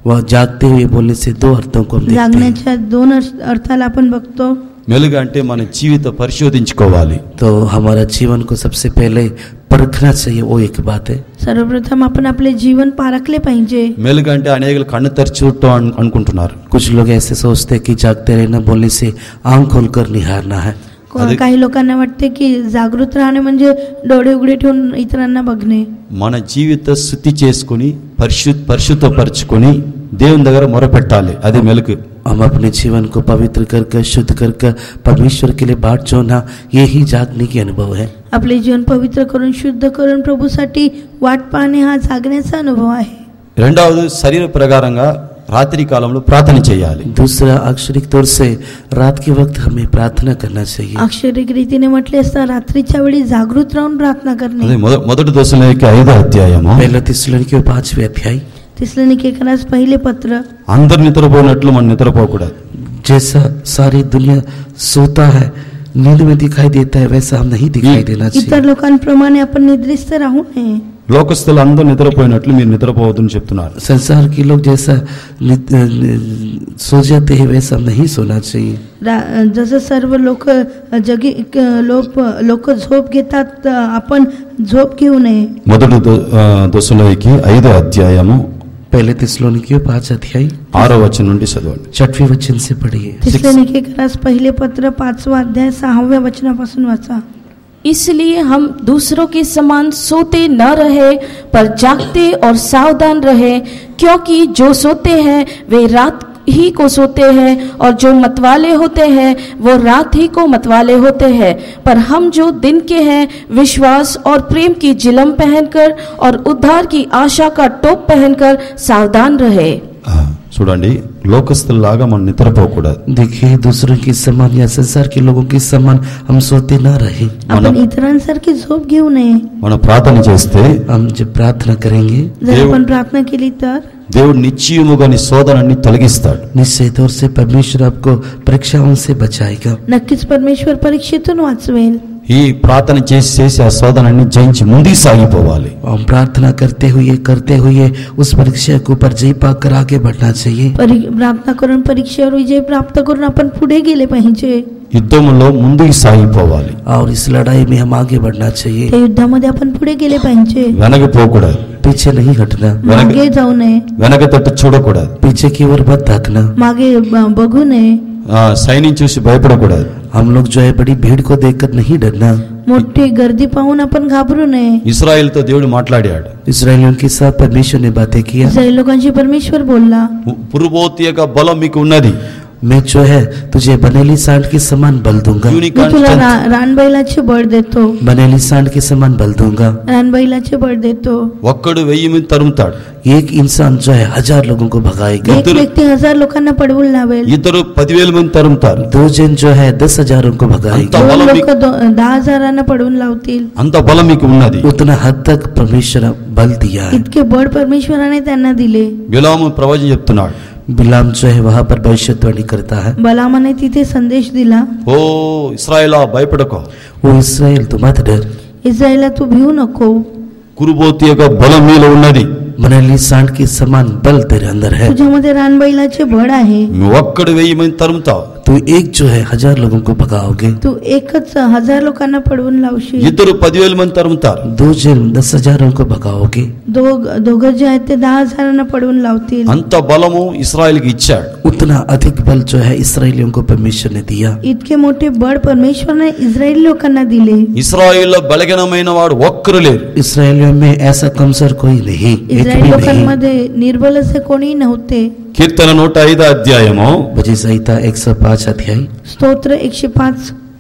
वह जागते हुए बोलने से दो अर्थों को हम देखते हैं. जागण्याच्या दोन अर्थाला आपण बघतो. మెలుగు అంటే మన జీవిత పరిశోధించుకోవాలి. तो हमारा जीवन को सबसे पहले परखना चाहिए, वो एक बात है. सर्वप्रथम आपण आपले जीवन पारखले पाहिजे. మెలుగు అంటే అనేకులు కన్ను తెరిచి చూడటం అనుకుంటున్నారు. कुछ लोग ऐसे सोचते हैं कि जागते रहना बोलने से आंख खोलकर निहारना है. काही लोकांना वाटते की जागृत राहणे म्हणजे डोळे उघडे ठेवून इतरांना बघणे. మన జీవిత శుద్ధి చేసుకుని పరిశుద్ధపరచుకొని దేవుని దగ్గర మొరపెట్టాలి. అది మెలుగు. हम अपने जीवन को पवित्र कर शुद्ध कर परमेश्वर के लिए बाट जोड़ना, ये ही जागने की अनुभव है. आपले जीवन पवित्र करून शुद्ध करून प्रभूसाठी वाट पाहणे हा जागण्याचा अनुभव आहे. రెండవది శరీర ప్రకారంగా రాత్రి కాలంలో ప్రార్థన చేయాలి. दूसरा अक्षरिक तौर से रात के वक्त हमें प्रार्थना करना चाहिए. अक्षरिक रीतीने म्हटले असता रात्रीच्या वेळी जागृत राहून प्रार्थना करणे. అదే మొదటి దశలోకి 5వ అధ్యాయము. पहला थिस्सलुनीके 5वें अध्याय. थिस्सलुनीकेकरास पहिले पत्र. అందరు నిద్రపోయినట్లు మనం నిద్రపోకూడదు. जैसा सारी दुनिया सोता है, नींद में दिखाई देता है, वैसा हम नहीं दिखाई देना चाहिए. इतर लोकांप्रमाणे आपण निद्रिस्त राहू नये. లోకస్తులు అందరూ నిద్రపోయినట్లు మీరు నిద్రపోవద్దని చెప్తున్నారు. संसार के लोग जैसा सो जाते हैं वैसा नहीं सोना चाहिए. जसं सर्व लोक झोप घेतात आपण झोप घेऊ नये. మొదటి దశలోకి 5వ అధ్యాయము पहले थिस्सलुनीके 5 अध्याय 6వ వచనం నుండి చదవండి. 6वें वचन से पढ़िए. थिस्सलुनीकेकरास पहिले पत्र 5वां अध्याय 6व्या वचनापासून वाचा. इसलिए हम दूसरों के समान सोते न रहे पर जागते और सावधान रहे, क्योंकि जो सोते हैं वे रात ही को सोते हैं और जो मतवाले होते हैं वो रात ही को मतवाले होते हैं। पर हम जो दिन के हैं विश्वास और प्रेम की जिलम पहनकर और उद्धार की आशा का टोप पहनकर सावधान रहे। చూడండి, లోకస్తుల్లాగా మనం నిద్రపోకూడదు. देखिए, दूसरों की समान या संसार के लोगों की समान हम सोते ना रहे. आपण इतरांसारखी झोप घेऊ नये. మనం ప్రార్థన చేస్తే हम जब प्रार्थना करेंगे जर आपण प्रार्थना केली तर దేవుడు నిశ్చయముగా నీ శోధనని తొలగిస్తాడు. निश्चय तौर से परमेश्वर आपको परीक्षाओं से बचाएगा. नक्कीच परमेश्वर परीक्षेतून वाचवेल. ఈ ప్రార్థన చేసి ఆ శోధనని జయించి ముందుకు సాగిపోవాలి. हम प्रार्थना करते हुए उस परीक्षा के ऊपर जय पाकर आगे बढ़ना चाहिए. प्रार्थना करून परीक्षेवर विजय प्राप्त करून आपण पुढे गेले पाहिजे. యుద్ధంలో ముందుకు సాగిపోవాలి. और इस लड़ाई में हम आगे बढ़ना चाहिए. त्या युद्धामध्ये आपण पुढे गेले पाहिजे. వెనకపోకూడదు. पीछे नहीं हटना. मागे जाऊ नये. వెనక తట్టు చూడకూడదు. पीछे की ओर मत ताकना. मागे बघू नये. సైన్యం చూసి భయపడకూడదు. हम लोग जो है बड़ी भीड़ को देखकर नहीं डरना. मोठी गर्दी पाहून आपण घाबरू नये. ఇశ్రాయేలుతో దేవుడు మాట్లాడాడు. इस्राएलियों के साथ परमेश्वर ने बातें किया. इस्राएल लोकांशी परमेश्वर बोलला. పురుబోతి యొక్క బలం మీకు ఉన్నది. मैं जो है तुझे बनेली सांड के समान बल दूंगा. मी तुला रानबैलाचे बळ देतो. बनेली सांड के समान बल दूंगा. रानबैलाचे बळ देतो. ఒక్కడు 1000 మంది తరుముతాడు. एक इंसान जो है 1000 लोगों को भगाएगा. एक व्यक्ती 1000 लोकांना पडवून लावेल. ఇద్దరు 10,000 మంది తరుముతారు. दो जन जो है 10,000 को भगाएगा. दोन लोक 10,000 पडवून लावतील. అంత బలం మీకు ఉన్నది. उतना हद तक परमेश्वर बल दिया है. इतके बळ परमेश्वराने त्यांना दिले. బిలాము ప్రవచనం చెప్తున్నాడు. बिलाम जो है वहां पर भविष्यवाणी करता है. बलामाने तिथे संदेश दिला. ఓ ఇశ్రాయేలా భయపడకో. वो इस्राएल तू मत डर. इस्रायला तू भिवू नको. కురుబోతి యొక్క బలం మీలో ఉన్నది. बनेली सांड के समान बल तेरे अंदर है. तुझ्यामध्ये रानबैलाचे बळ आहे. ఒక్కడు 1000 మంది తరుముతావు. तू एक जो है 1000 लोगों को भगाओगे. तू एकच 1000 लोकांना पडवून लावशील. ఇద్దరు 10,000 మంది తరుముతారు. दो जन 10,000 को भगाओगे. दोघं जे आहेत ते 10,000 पडवून लावतील. అంత బలము ఇశ్రాయేలుకి ఇచ్చాడు. उतना अधिक बल जो है इसराइलियों को परमेश्वर ने दिया. इतके मोठे बळ परमेश्वराने इस्रायली लोकांना दिले. ఇశ్రాయేలులో బలహీనమైన వాడు ఒక్కరు లేరు. इसराइलियों में ऐसा कमजोर कोई नहीं. एक इस्रायली भी नहीं. लोकांमध्ये निर्बल असे कोणी नव्हते. కీర్తన 105 అధ్యాయము भजन संहिता 105 अध्याय. स्तोत्र 105.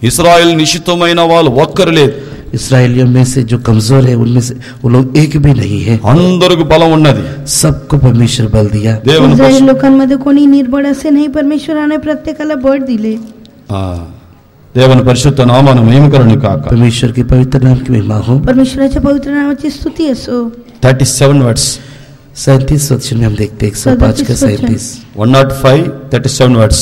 ఇశ్రాయేలు నిశితమైన వాళ్ళు ఒక్కరు లేరు. इसराइलियों में से जो कमजोर है उनमें से वो लोग एक भी नहीं है. అందరికి బలం ఉన్నది. सबको परमेश्वर बल दिया. దేవుని इस्रायली लोकांमध्ये कोणी निर्बळ असे नाही. परमेश्वराने प्रत्येकाला बळ दिले. దేవుని పరిశుద్ధ నామమును మహిమకరుని కాక. परमेश्वर के पवित्र नाम की महिमा हो. परमेश्वराच्या पवित्र नामाची स्तुती असो. 37 वर्ड्स 37 वचन में हम देखते हैं 105 का 37. 105 37 वर्ड्स.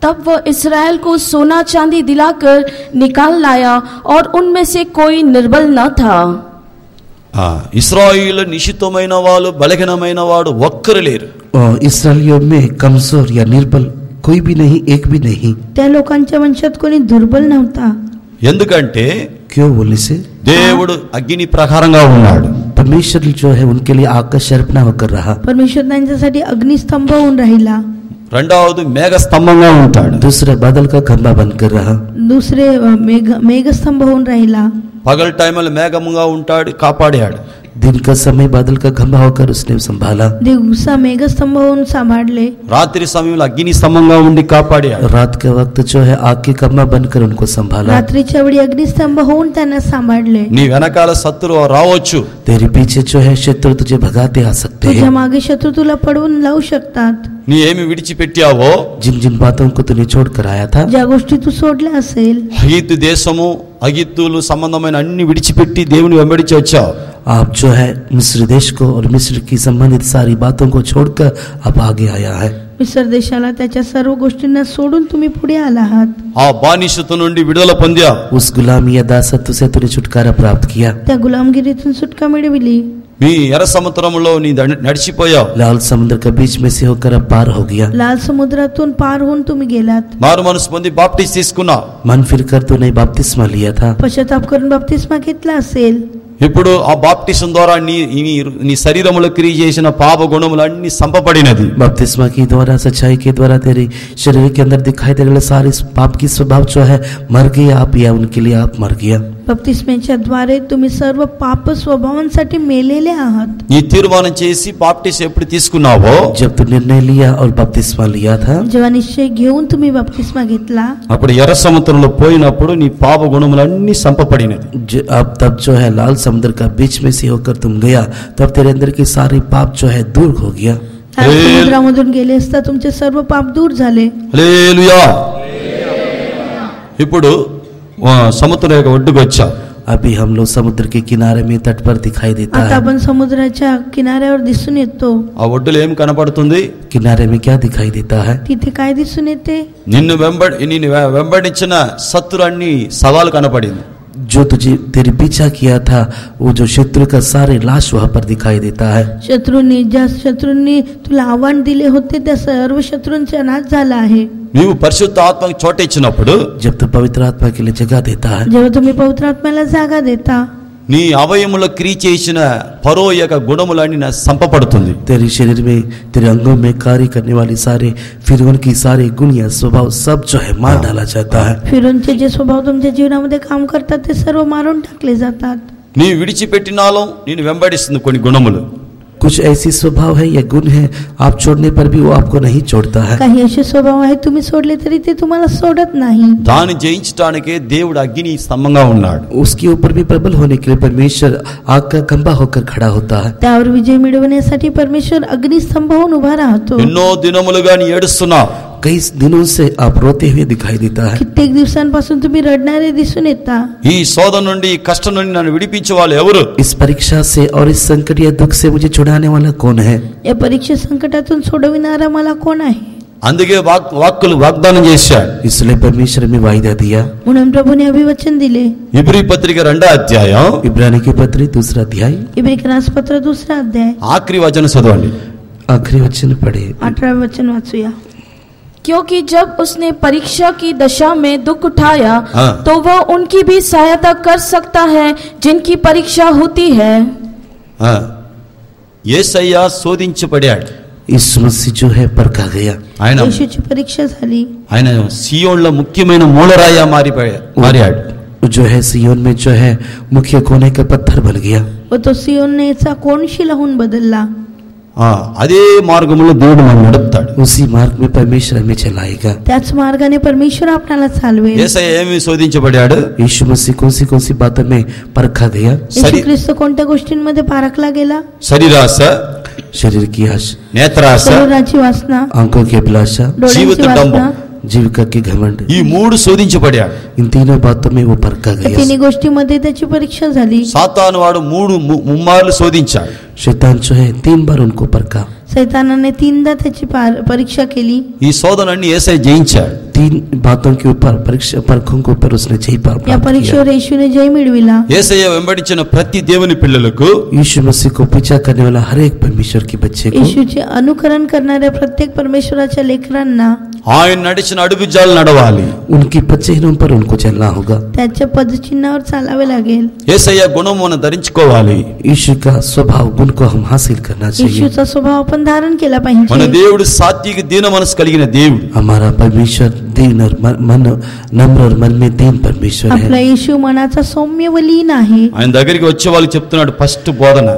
तब वह इसराइल को सोना चांदी दिलाकर निकाल लाया और उनमें से कोई निर्बल न था. ఇశ్రాయేలు నిశితమైన వాళ్ళు బలహీనమైన వాడు ఒక్కరు లేరు. और इसराइलियों में कमजोर या निर्बल कोई भी नहीं, एक भी नहीं. त्या लोकांच्या वंशात कोणी दुर्बल नव्हता. ఎందుకంటే क्यों बोलने से దేవుడు అగ్ని ప్రకారంగా ఉన్నాడు. परमेश्वर जो है उनके लिए आग का शर्पणा होकर रहा. परमेश्वर त्यांच्यासाठी अग्निस्तंभ होऊन राहिला. రెండవది మేఘ స్తంభంగా ఉంటాడు. दूसरा बादल का खंभा बनकर रहा. दुसरे मेघस्तंभ होऊन राहिला. పగల టైంలో మేఘముగా ఉంటాడు, కాపాడాడు. दिन का समय बादल का खंभा होकर उसने संभाला. दिवसा मेघस्तंभ होऊन सांभाळले. రాత్రి సమయంలో అగ్ని స్తంభంగా ఉండి కాపాడాడు. रात के वक्त जो है आग के खंभा बनकर उनको संभाला. रात्रीच्या वेळी अग्निस्तंभ होऊन त्यांना सांभाळले. నీ వెనకాల శత్రువు రావచ్చు. तेरे पीछे जो है शत्रु तुझे भगाते आ सकते तुझ्या हैं. मागे शत्रू तुला पडवून लावू शकतात. నీ ఏమి విడిచిపెట్టావో, जिन जिन बातों को तूने छोड़ कर आया था, ज्या गोष्टी तू सोडल्या असेल, అగిత్తు దేశము అగిత్తులు సంబంధమైన అన్ని విడిచిపెట్టి దేవుని వెంబడించి వచ్చావు. आप जो है मिस्र देश को और मिस्र की संबंधित सारी बातों को छोड़कर अब आगे आया है. मिस्र देशाला त्याच्या सर्व गोष्टींना सोडून तुम्ही पुढे आला आहात. ఆ బానిసత నుండి విడుదల పొందా. उस गुलामी या दासत्व से तूने छुटकारा प्राप्त किया. त्या गुलामगिरीतून सुटका मिळविली. నీ ఎర్ర సముద్రములో నీ నడిచిపోయావు. लाल समुद्र का बीच में से होकर अब पार हो गया. लाल समुद्रातून पार होऊन तुम्ही गेलात. మారు మనసు పొంది బాప్టిస్ట్ తీసుకున్నావు. मन फिर कर तूने बपतिस्मा लिया था. पश्चाताप करून बपतिस्मा घेतला असेल. ఇప్పుడు ఆ బాప్టిజం ద్వారా నీ శరీరములో క్రియ చేసిన పాప గుణములన్నీ సంపబడినది. बपतिस्मा की द्वारा सच्चाई के द्वारा तेरे शरीर के अंदर दिखाई देने वाले सारे पाप की स्वभाव जो है मर गए आप, या उनके लिए आप मर गया. बप्तिस्मेच्या द्वारे तुम्ही सर्व पाप स्वभावांसाठी मेलेले आहात. ఈ తీర్మానం చేసి బాప్టిసం ఎప్పుడు తీసుకున్నావో जब तू निर्णय लिया और बपतिस्मा लिया था, जेव्हा निश्चय घेऊन तुम्ही बप्तिस्मा घेतला, అప్పుడు ఎర్ర సముద్రంలో పోయినప్పుడు నీ పాప గుణములన్నీ సంపపడినది. अब तब जो है लाल समुद्र का बीच में से होकर तुम गया, तब तेरे अंदर की सारी पाप जो है दूर हो गया. समुद्रामधून गेले असता तुमचे सर्व पाप दूर झाले. హల్లెలూయా. ఇప్పుడు సముద్రం యొక్క ఒడ్డుకు వచ్చాం. अभी हम लोग समुद्र के किनारे में तट पर दिखाई देता आता है. आपण समुद्राच्या किनाऱ्यावर दिसून येतो. ఆ ఒడ్డులో ఏం కనపడుతుంది? किनारे में क्या दिखाई देता है? तिथे काय दिसून येते? నిన్ను వెంబడించిన శత్రులన్నీ సవాలు కనపడింది. जो तुझे तेरे पीछा किया था, वो जो शत्रु का सारे लाश वहां पर दिखाई देता है. शत्रूंनी तुला आव्हान दिले होते त्या सर्व शत्रूंचा नाश झाला आहे. నీవు పరిశుద్ధ ఆత్మకు చోటు ఇచ్చినప్పుడు, जब तू पवित्र आत्मा के लिए जगह देता है, जेव्हा तुम्ही पवित्र आत्म्याला जागा देता, నీ అవయములో క్రియ చేసిన ఫరో యొక్క గుణములన్నీ సంపపడుతుంది. तेरे शरीर में, तेरे अंगों में कार्य करने वाली सारे फिर उनकी सारे गुण या स्वभाव सब जो है मार डाला जाता है. फिरूंचे जे स्वभाव तुमच्या जीवनामध्ये काम करतात ते सर्व मारून टाकले जातात. నీ విడిచిపెట్టినాలో నేను వెంబడిస్తుంది కొన్ని గుణములు. कुछ ऐसी स्वभाव है या गुण है, आप छोड़ने पर भी वो आपको नहीं छोड़ता है. काही असे स्वभाव आहेत तुम्ही सोडले तरी ते तुम्हाला सोडत नाही. దాన్ని జయించడానికే దేవుడు అగ్ని స్తంభంగా ఉన్నాడు. उसके ऊपर भी प्रबल होने के लिए परमेश्वर आग का खंभा होकर खड़ा होता है. त्यावर विजय मिळवण्यासाठी परमेश्वर अग्निस्तंभ होऊन उभा राहतो. ఎన్నో దినములుగా నీ ఏడుస్తున్నావు. कई दिनों से आप रोते हुए दिखाई देता है. कित्येक दिवसांपासून तुम्ही रडणारे दिसून येता. ఈ శోధన నుండి ఈ కష్టం నుండి నన్ను విడిపించే వాళ్ళు ఎవరు? इस परीक्षा से और इस संकट या दुख से मुझे छुड़ाने वाला कौन है? या परीक्षा संकटातून सोडविणारा मला कोण आहे? అందుకే వాక్కులు వాగ్దానం చేశాడు. इसलिए परमेश्वर ने वायदा दिया. म्हणून प्रभूने अभिवचन दिले. ఇబ్రీ పత్రిక 2వ అధ్యాయం, इब्रानी की पत्री 2रा अध्याय, इब्रिकरास पत्र 2रा अध्याय, ఆఖరి వచనం చదవండి. आखिरी वचन पढ़े. 18वें वचन वाचूया. क्योंकि जब उसने परीक्षा की दशा में दुख उठाया, हाँ। तो वह उनकी भी सहायता कर सकता है जिनकी परीक्षा होती है. యేసయ్య శోధించబడాడు. यीशु मसीह जो है परखा गया. ఆయన येशूची परीक्षा झाली. ఆయన సియోన్లో ముఖ్యమైన మూలరాయ మారాడు. जो है सियोन में जो है मुख्य कोने का पत्थर बन गया. व तो सियोनचा कोनशिला होऊन बदलला. అదే మార్గంలో దేవుడు మనల్ని నడుపుతాడు. उसी मार्ग में परमेश्वर हमें चलाएगा. त्याच मार्गाने परमेश्वर आपल्याला चालवेल. యేసయ్య ఏమి శోధించబడాడు? यीशु मसीह कौन सी बातों में परखा गया? येशू ख्रिस्त कोणत्या गोष्टींमध्ये पारखला गेला? శరీరాశ, शरीर की आश, నేత్రాశ, शरीराची वासना, आंखों की अभिलाषा, डोळ्यांची जीवित वासना, जीविका की घमंड. ఈ మూడు శోధించబడాడు. इन तीनों बातों में वो परखा या गया. तिन्ही गोष्टींमध्ये त्याची परीक्षा झाली. సాతాను వాడు ముమ్మార్లు శోధించాడు. शैतान जो है 3 बार उनको परखा. सैतानाने 3दा त्याची परीक्षा केली. ఈ శోధనని యేసయ్య జయించాడు. 3 बातों के ऊपर परीक्षा परखों के ऊपर उसने जय या प्राप्त किया. परीक्षेवर येशूने जय मिळविला. యేసయ్య వెంబడించిన ప్రతి దేవుని పిల్లలకు, यीशु मसीह को पीछा करने वाला हर एक परमेश्वर के बच्चे को, येशूचे अनुकरण करणाऱ्या प्रत्येक परमेश्वराच्या लेकरांना ఆయన నడిచిన అడుగుజాలు నడవాలి. उनकी पदचिन्हों पर उनको चलना होगा. त्याच्या पदचिन्हावर चालावे लागेल. యేసయ్య గుణం మనం ధరించుకోవాలి. यीशु का स्वभाव गुण को हम हासिल करना चाहिए. येशूचा स्वभाव आपण धारण केला మన पाहिजे. దేవుడు సాత్విక దీన మనసు కలిగిన దేవుడు. हमारा परमेश्वर दीन और मन नम्र और मन में दीन परमेश्वर आपला है. येशू मनाचा सौम्य व लीन आहे. ఆయన దగ్గరికి వచ్చే వాళ్ళకి చెప్తున్నాడు ఫస్ట్ బోధన.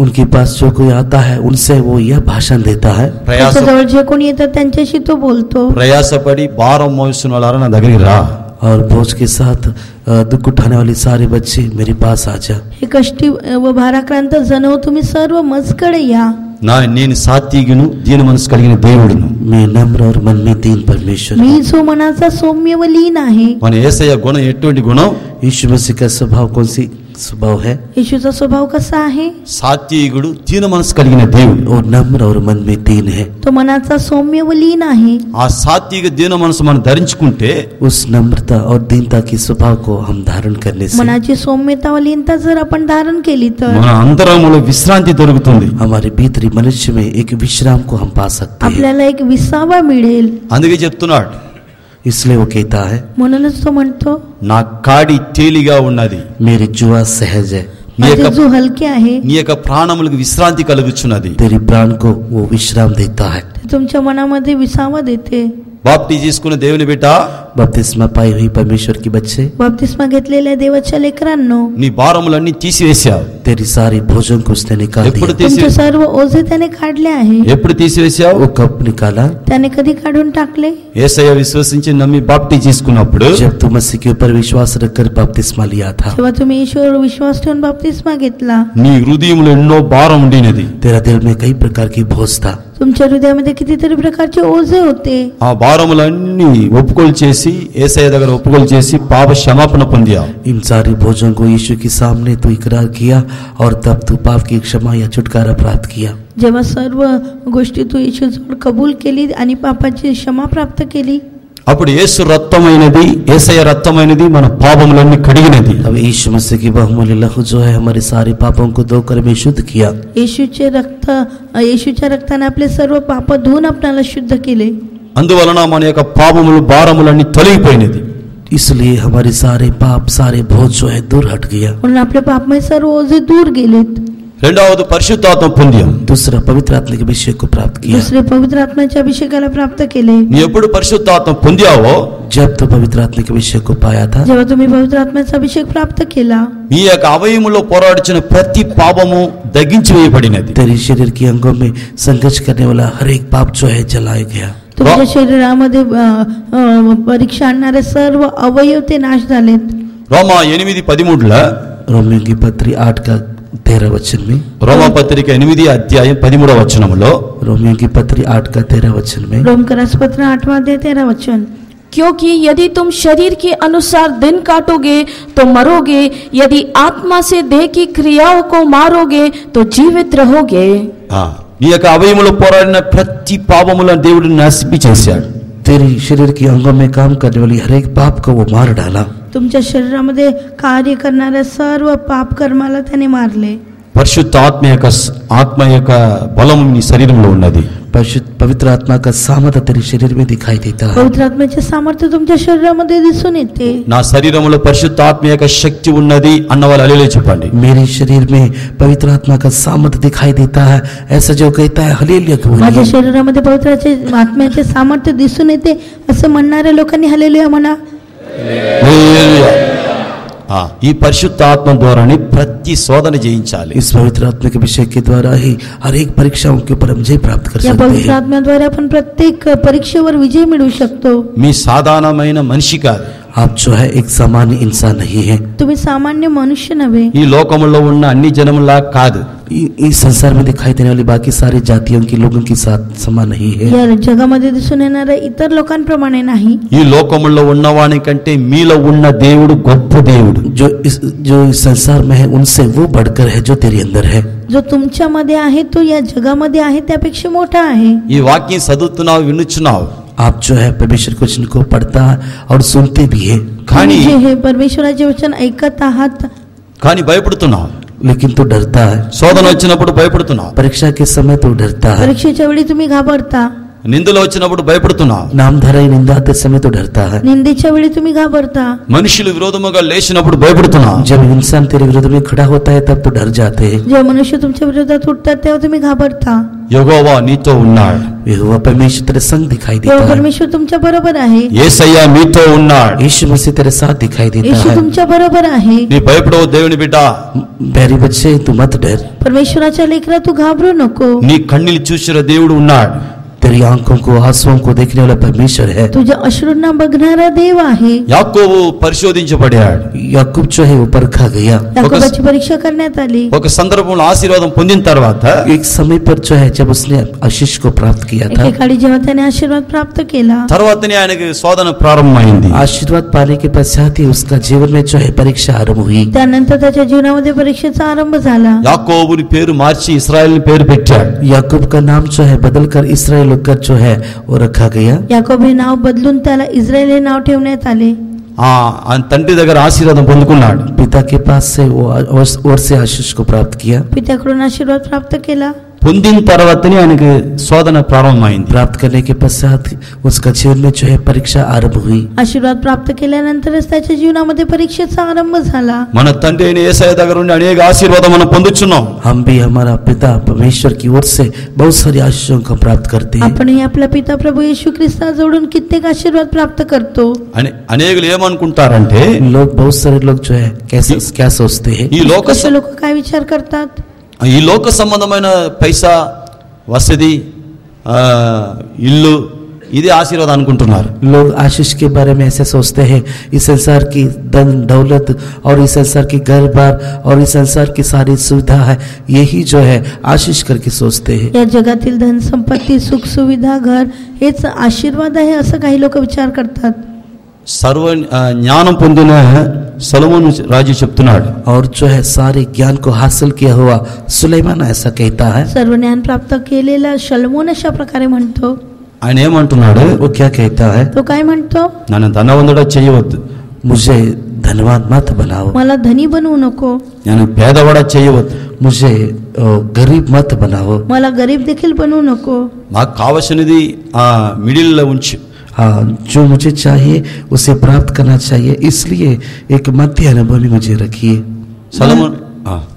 उनके पास जो कोई आता है उनसे वो यह भाषण देता है. त्याच्याजवळ जे कोणी येतात त्यांच्याशी तो बोलतो. ప్రయాసపడి భారం మోసిన వాళ్ళారా నా దగ్గరికి రా. और बोझ के साथ दुख उठाने वाले सारे बच्चे मेरे पास आ जा. हे कष्टी व भाराक्रांत जन हो, तुम्ही सर्व मजकडे या. నేను సాత్వికును దీన మనసు కలిగిన దేవుడును. मैं नम्र और मन में दीन परमेश्वर मी हूँ. जो मनाचा सौम्य व लीन आहे. మన యేసయ్య గుణం ఎటువంటి గుణం? यीशु मसीह का स्वभाव कौन सी स्वभाव है? येशूचा स्वभाव कसा आहे? సాత్వికుడు దీన మనసు కలిగిన దేవుడు. और नम्र और मन में दीन है. तो मनाचा सौम्य व लीन आहे. ఆ సాత్విక దీన మనసు మనం ధరించుకుంటే उस नम्रता और दीनता की स्वभाव को हम धारण करने से मनाची सौम्यता व लीनता जर आपण धारण केली तर మన अंतरములో విశ్రాంతి దొరుకుతుంది. हमारे भीतरी मनुष्य में एक विश्राम को हम पा सकते हैं. आपल्याला एक विसावा मिळेल. అందుకే చెప్తున్నాడు, इसलिए वो कहता है म्हणूनच तो म्हणतो నా కాడి తేలిగా ఉన్నది, मेरी जुआ सहज है. నీ माझे యొక్క जो हलके आहे నీ యొక్క ప్రాణములకు విశ్రాంతి కలుగుచున్నది. तेरी प्राण को वो विश्राम देता है. ते तुमच्या मनामध्ये विसावा देते. బాప్తి తీసుకున్న దేవుని బిడ్డ, बपतिस्मा पाई हुई परमेश्वर की बच्चे, बाप्तिस्मा घेतलेल्या देवाच्या लेकरांनो, నీ భారములన్నీ తీసివేశావు. तेरी सारी भोजन को उसने निकाल ఎప్పుడు दिया। तुमचे सर्व ओझे त्याने काढले आहे. ఎప్పుడు తీసివేశావు? वो कब निकाला? त्याने कधी काढून टाकले? యేసయ్య విశ్వసించి నమ్మి బాప్టిజం తీసుకున్నప్పుడు, जब तू मसीह के ऊपर विश्वास रखकर बपतिस्मा लिया था। जेव्हा तुम्ही ईश्वर विश्वास ठेवून बाप्तिस्मा घेतला, నీ హృదయంలో ఎన్నో భారం ఉండినది. तेरा दिल में कई प्रकार की बोझ था। तुमच्या हृदयामध्ये कितीतरी प्रकारचे ओझे होते. ఆ భారములన్నీ ఒప్పుకోలు చేసి యేసయ్య దగ్గర ఒప్పుకోలు చేసి పాప క్షమాపణ పొందావు. इन सारी बोझों को यीशु के सामने तू इकरार किया और तब तू पाप की क्षमा या छुटकारा प्राप्त किया। जेव्हा सर्व गोष्टी तू येशूजवळ कबूल केली आणि पापाची क्षमा प्राप्त केली, అప్పుడు యేసు రక్తమైనది, యేసయ్య రక్తమైనది మన పాపములన్నీ కడిగినది. अब यीशु मसीह की बहुमूल्य लहू जो है हमारे सारे पापों को धोकर में शुद्ध किया। येशूच्या रक्ताने आपले सर्व पाप धुवून आपल्याला शुद्ध केले. అందువలన మన యొక్క పాపములు భారములన్నీ తొలగిపోయినది. इसलिए हमारे सारे पाप सारे बोझ जो है दूर हट गया। म्हणून आपल्या पापमय सर्व ओझे दूर गेलेत. రెండవది పరిశుద్ధాత్మ పొందాం. दूसरा पवित्र आत्मा के अभिषेक को प्राप्त किया। दुसरे पवित्र आत्म्याच्या अभिषेकाला प्राप्त केले. నీ ఎప్పుడు పరిశుద్ధాత్మ పొందావో, जब तो पवित्र आत्मा के अभिषेक को पाया था, जेव्हा तुम्ही पवित्र आत्म्याचा अभिषेक प्राप्त केला, ఈ యొక్క అవయములో పోరాడుచున్న ప్రతి పాపము దగ్గించి వేయబడినది. तेरे शरीर के अंगों में संघर्ष करने वाला हर एक पाप जो है जलाया गया। तुमच्या शरीरामध्ये परीक्षा आणणारे सर्व अवयव ते नाश झालेत. రోమా 8:13 रोमियो की पत्री 8:13 में, రోమా పత్రిక 8:13 रोमियो की पत्री 8:13 में, रोमकरासपत्र 8:13 क्योंकि यदि तुम शरीर के अनुसार दिन काटोगे तो मरोगे, यदि आत्मा से देह की क्रियाओं को मारोगे तो जीवित रहोगे। నీ యొక్క అవయములో పోరాడిన ప్రతి పాపములను దేవుడు నశింపి చేశాడు. तेरी शरीर के अंगों में काम करने वाली हर एक पाप को वो मार डाला। तुमच्या शरीरामध्ये कार्य करणाऱ्या सर्व पाप कर्माला त्याने मारले. పరిశుద్ధ ఆత్మ యొక్క బలము నీ శరీరంలో ఉన్నది. पवित्र आत्मा का सामर्थ्य तेरे शरीर में दिखाई देता है। पवित्र आत्म्याचे सामर्थ्य तुमच्या शरीरामध्ये दिसून येते. నా శరీరంలో పరిశుద్ధ ఆత్మ యొక్క శక్తి ఉన్నది అన్న వాళ్ళు హల్లెలూయా చెప్పండి. मेरे शरीर में पवित्र आत्मा का सामर्थ्य दिखाई देता है, ऐसा जो कहता है हल्लेलुया बोलिए। माझ्या शरीरामध्ये पवित्र आत्म्याचे सामर्थ्य दिसून येते असं म्हणणाऱ्या लोकांनी हल्लेलुया म्हणा. హల్లెలూయా. ఈ పరిశుద్ధ ఆత్మ ద్వారానే ప్రతి శోధన జయించాలి. इस पवित्र आत्मा के अभिषेक के द्वारा ही हर एक परीक्षाओं के ऊपर हम जय प्राप्त कर या सकते पवित्र हैं। आत्म्याद्वारे आपण प्रत्येक परीक्षेवर विजय मिळवू शकतो. మీ సాధారణమైన మనిషి కాదు. आप जो है एक सामान्य इंसान नहीं है। तुम्ही सामान्य मनुष्य नव्हे. ఈ లోకములో ఉన్న అన్ని జనములా కాదు. इस संसार में दिखाई देने वाली बाकी सारे जातियों के लोगों के साथ समान नहीं है। या जगामध्ये दिसून येणाऱ्या इतर लोकांप्रमाणे नाही. ఈ లోకములో ఉన్నవాని కంటే మీలో ఉన్న దేవుడు గొప్ప దేవుడు. जो इस संसार में है उनसे वो बढ़कर है जो तेरे अंदर है। जो तुमच्यामध्ये आहे तो या जगामध्ये आहे त्यापेक्षा मोठा आहे. ఈ వాక్యం చదువుతున్నావు, వినుచున్నావు, आप जो है परमेश्वर के वचन को पढ़ता और सुनते भी है, కానీ तुम्ही जे हे परमेश्वराचे वचन ऐकत आहात, కానీ భయపడుతున్నావు. लेकिन तू डरता है। శోధన వచ్చినప్పుడు భయపడుతున్నావు. परीक्षा के समय तू डरता है। परीक्षेच्या वेळी तुम्ही घाबरता. నిందలు వచ్చినప్పుడు భయపడుతున్నావు. नामधारी निंदा आते समय तो डरता है। निंदेच्या वेळी तुम्ही घाबरता. మనుషులు విరోధముగా లేచినప్పుడు భయపడుతున్నావు. जब इंसान तेरे विरोध में खड़ा होता है तब तो डर जाते हैं। जेव्हा मनुष्य तुमच्या विरोधात उठतात तेव्हा तुम्ही घाबरता. యెహోవా నీతో ఉన్నాడు. यहोवा परमेश्वर तेरे संग दिखाई तेव्हा देता है। परमेश्वर तुमच्या बरोबर आहे. యేసయ్య నీతో ఉన్నాడు. यीशु मसीह तेरे साथ दिखाई देता येशू है। तुमच्या बरोबर आहे. నీ భయపడవు దేవుని బిడ్డ. प्यारे बच्चे तू मत डर, परमेश्वराच्या लेकरा तू घाबरू नको. నీ కన్నీళ్ళు చూసిన దేవుడు ఉన్నాడు. तेरी आंखों को आंसुओं को देखने वाला परमेश्वर है। तुझ्या अश्रूंना बघणारा देव आहे. యాకోబు పరిశోధించబడ్డాడు. याकूब जो है वो परखा गया। याकोबाची परीक्षा करण्यात आली. ఒక సందర్భంలో ఆశీర్వాదం పొందిన తర్వాత एक समय पर जो है जब उसने आशीष को प्राप्त किया था, एकेकाळी जेव्हा त्याने आशीर्वाद प्राप्त केला, తర్వాతనే ఆయనకి శోధన ప్రారంభమైంది. आशीर्वाद पाने के पश्चात ही उसका जीवन में जो है परीक्षा आरंभ हुई। त्यानंतर त्याच्या जीवनामध्ये परीक्षेचा आरंभ झाला. యాకోబుని పేరు మార్చి ఇశ్రాయేలుని పేరు పెట్టాడు. याकूब का नाम जो है बदलकर इसराइल होकर जो है वो रखा गया। याकोब हे नाव बदलून त्याला इस्रायल हे नाव ठेवण्यात आले. ఆయన తండ్రి దగ్గర ఆశీర్వాదం పొందుకున్నాడు. पिता के पास से वो और से आशीष को प्राप्त किया। पित्याकडून आशीर्वाद प्राप्त केला. పొందిన తర్వాతనే ఆయనకి శోధన ప్రారంభమైంది. प्राप्त करने के पश्चात उसका जीवन में जो है परीक्षा आरंभ हुई. आशीर्वाद प्राप्त केल्यानंतरच त्याच्या जीवनामध्ये परीक्षेचा आरंभ झाला. మన తండ్రి అయిన యేసయ్య దగ్గర నుండి అనేక ఆశీర్వాదం మనం పొందుచున్నాం. हम भी हमारा पिता परमेश्वर की ओर से बहुत सारी आशीषों को प्राप्त करते हैं. आपणही आपला पिता प्रभू येशू ख्रिस्ताजवळून कित्येक आशीर्वाद प्राप्त करतो. అనేకులు ఏమనుకుంటారంటే लोग बहुत सारे लोग जो है कैसे क्या सोचते हैं, ఈ లోక कसे लोक काय विचार करतात, ఈ లోక సంబంధమైన పైసా వసతి ఇల్లు ఇది ఆశీర్వాదం అనుకుంటున్నారు. लोग आशीष के बारे में ऐसे सोचते हैं, इस संसार की धन दौलत और इस संसार की घर बार और इस संसार की सारी सुविधा है, यही जो है आशीष करके सोचते हैं. या जगातील धन संपत्ती सुख सुविधा घर हेच आशीर्वाद आहे असं काही लोक विचार करतात. సర్వ జ్ఞానం పొందిన సొలొమోను రాజు చెప్తున్నాడు. और जो है सारे ज्ञान को हासिल किया हुआ सुलेमान ऐसा कहता है. सर्व ज्ञान प्राप्त केलेला शलोमोन अशा प्रकारे म्हणतो. ఆయన ఏమంటున్నాడు? वो क्या कहता है, तो काय म्हणतो, నన్ను ధనవంతుడా చేయవద్దు, मुझे धनवान मत बनाओ, मला धनी बनवू नको, నేను పేదవాడా చేయవద్దు, मुझे गरीब मत बनाओ, मला गरीब देखील बनवू नको. నాకు కావలసినది మిడిల్లో ఉంచు. हाँ, जो मुझे चाहिए उसे प्राप्त करना चाहिए, इसलिए एक मध्य अनुभव मुझे रखिए. సొలొమోను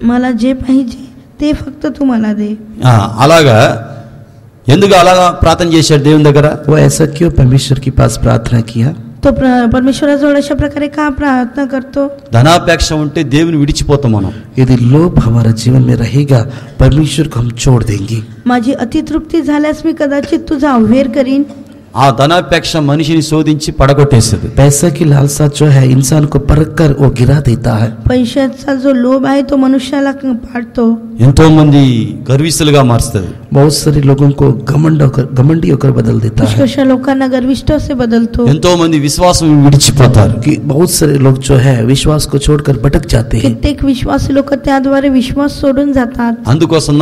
मला जे पाहिजे ते फक्त तू मला दे. అలాగా ఎందుకు అలాగా ప్రార్థన చేశాడు దేవుని దగ్గర? वो ऐसा क्यों परमेश्वर के पास प्रार्थना किया? तो परमेश्वराजवळ अशा प्रकारे का प्रार्थना करतो? ధనాపేక్ష ఉంటే దేవుని విడిచిపోతాం మనం. यदि लोभ हमारा जीवन में रहेगा परमेश्वर को हम छोड़ देंगे. माझी अतितृप्ती झाल्यास मी कदाचित तुझा अव्हेर करीन. ఆ ధనాపేక్ష మనిషిని శోధించి పడగొట్టేస్తుంది. पैसा की लालसा जो है इंसान को परख कर वो गिरा देता है. पैशाचा जो लोभ आहे तो मनुष्याला पाडतो. ఎంతో మంది గర్విస్తులుగా మారుస్తుంది. बहुत सारे लोगों को घमंडी होकर बदल देता है. पुष्कळ लोकांना गर्विष्ठ असे बदलतो. ఎంతో మంది విశ్వాసం విడిచిపోతారు. कि बहुत सारे लोग जो है विश्वास को छोड़कर भटक जाते हैं. कित्येक विश्वासी लोक त्याद्वारे विश्वास सोडून जातात. అందుకోసం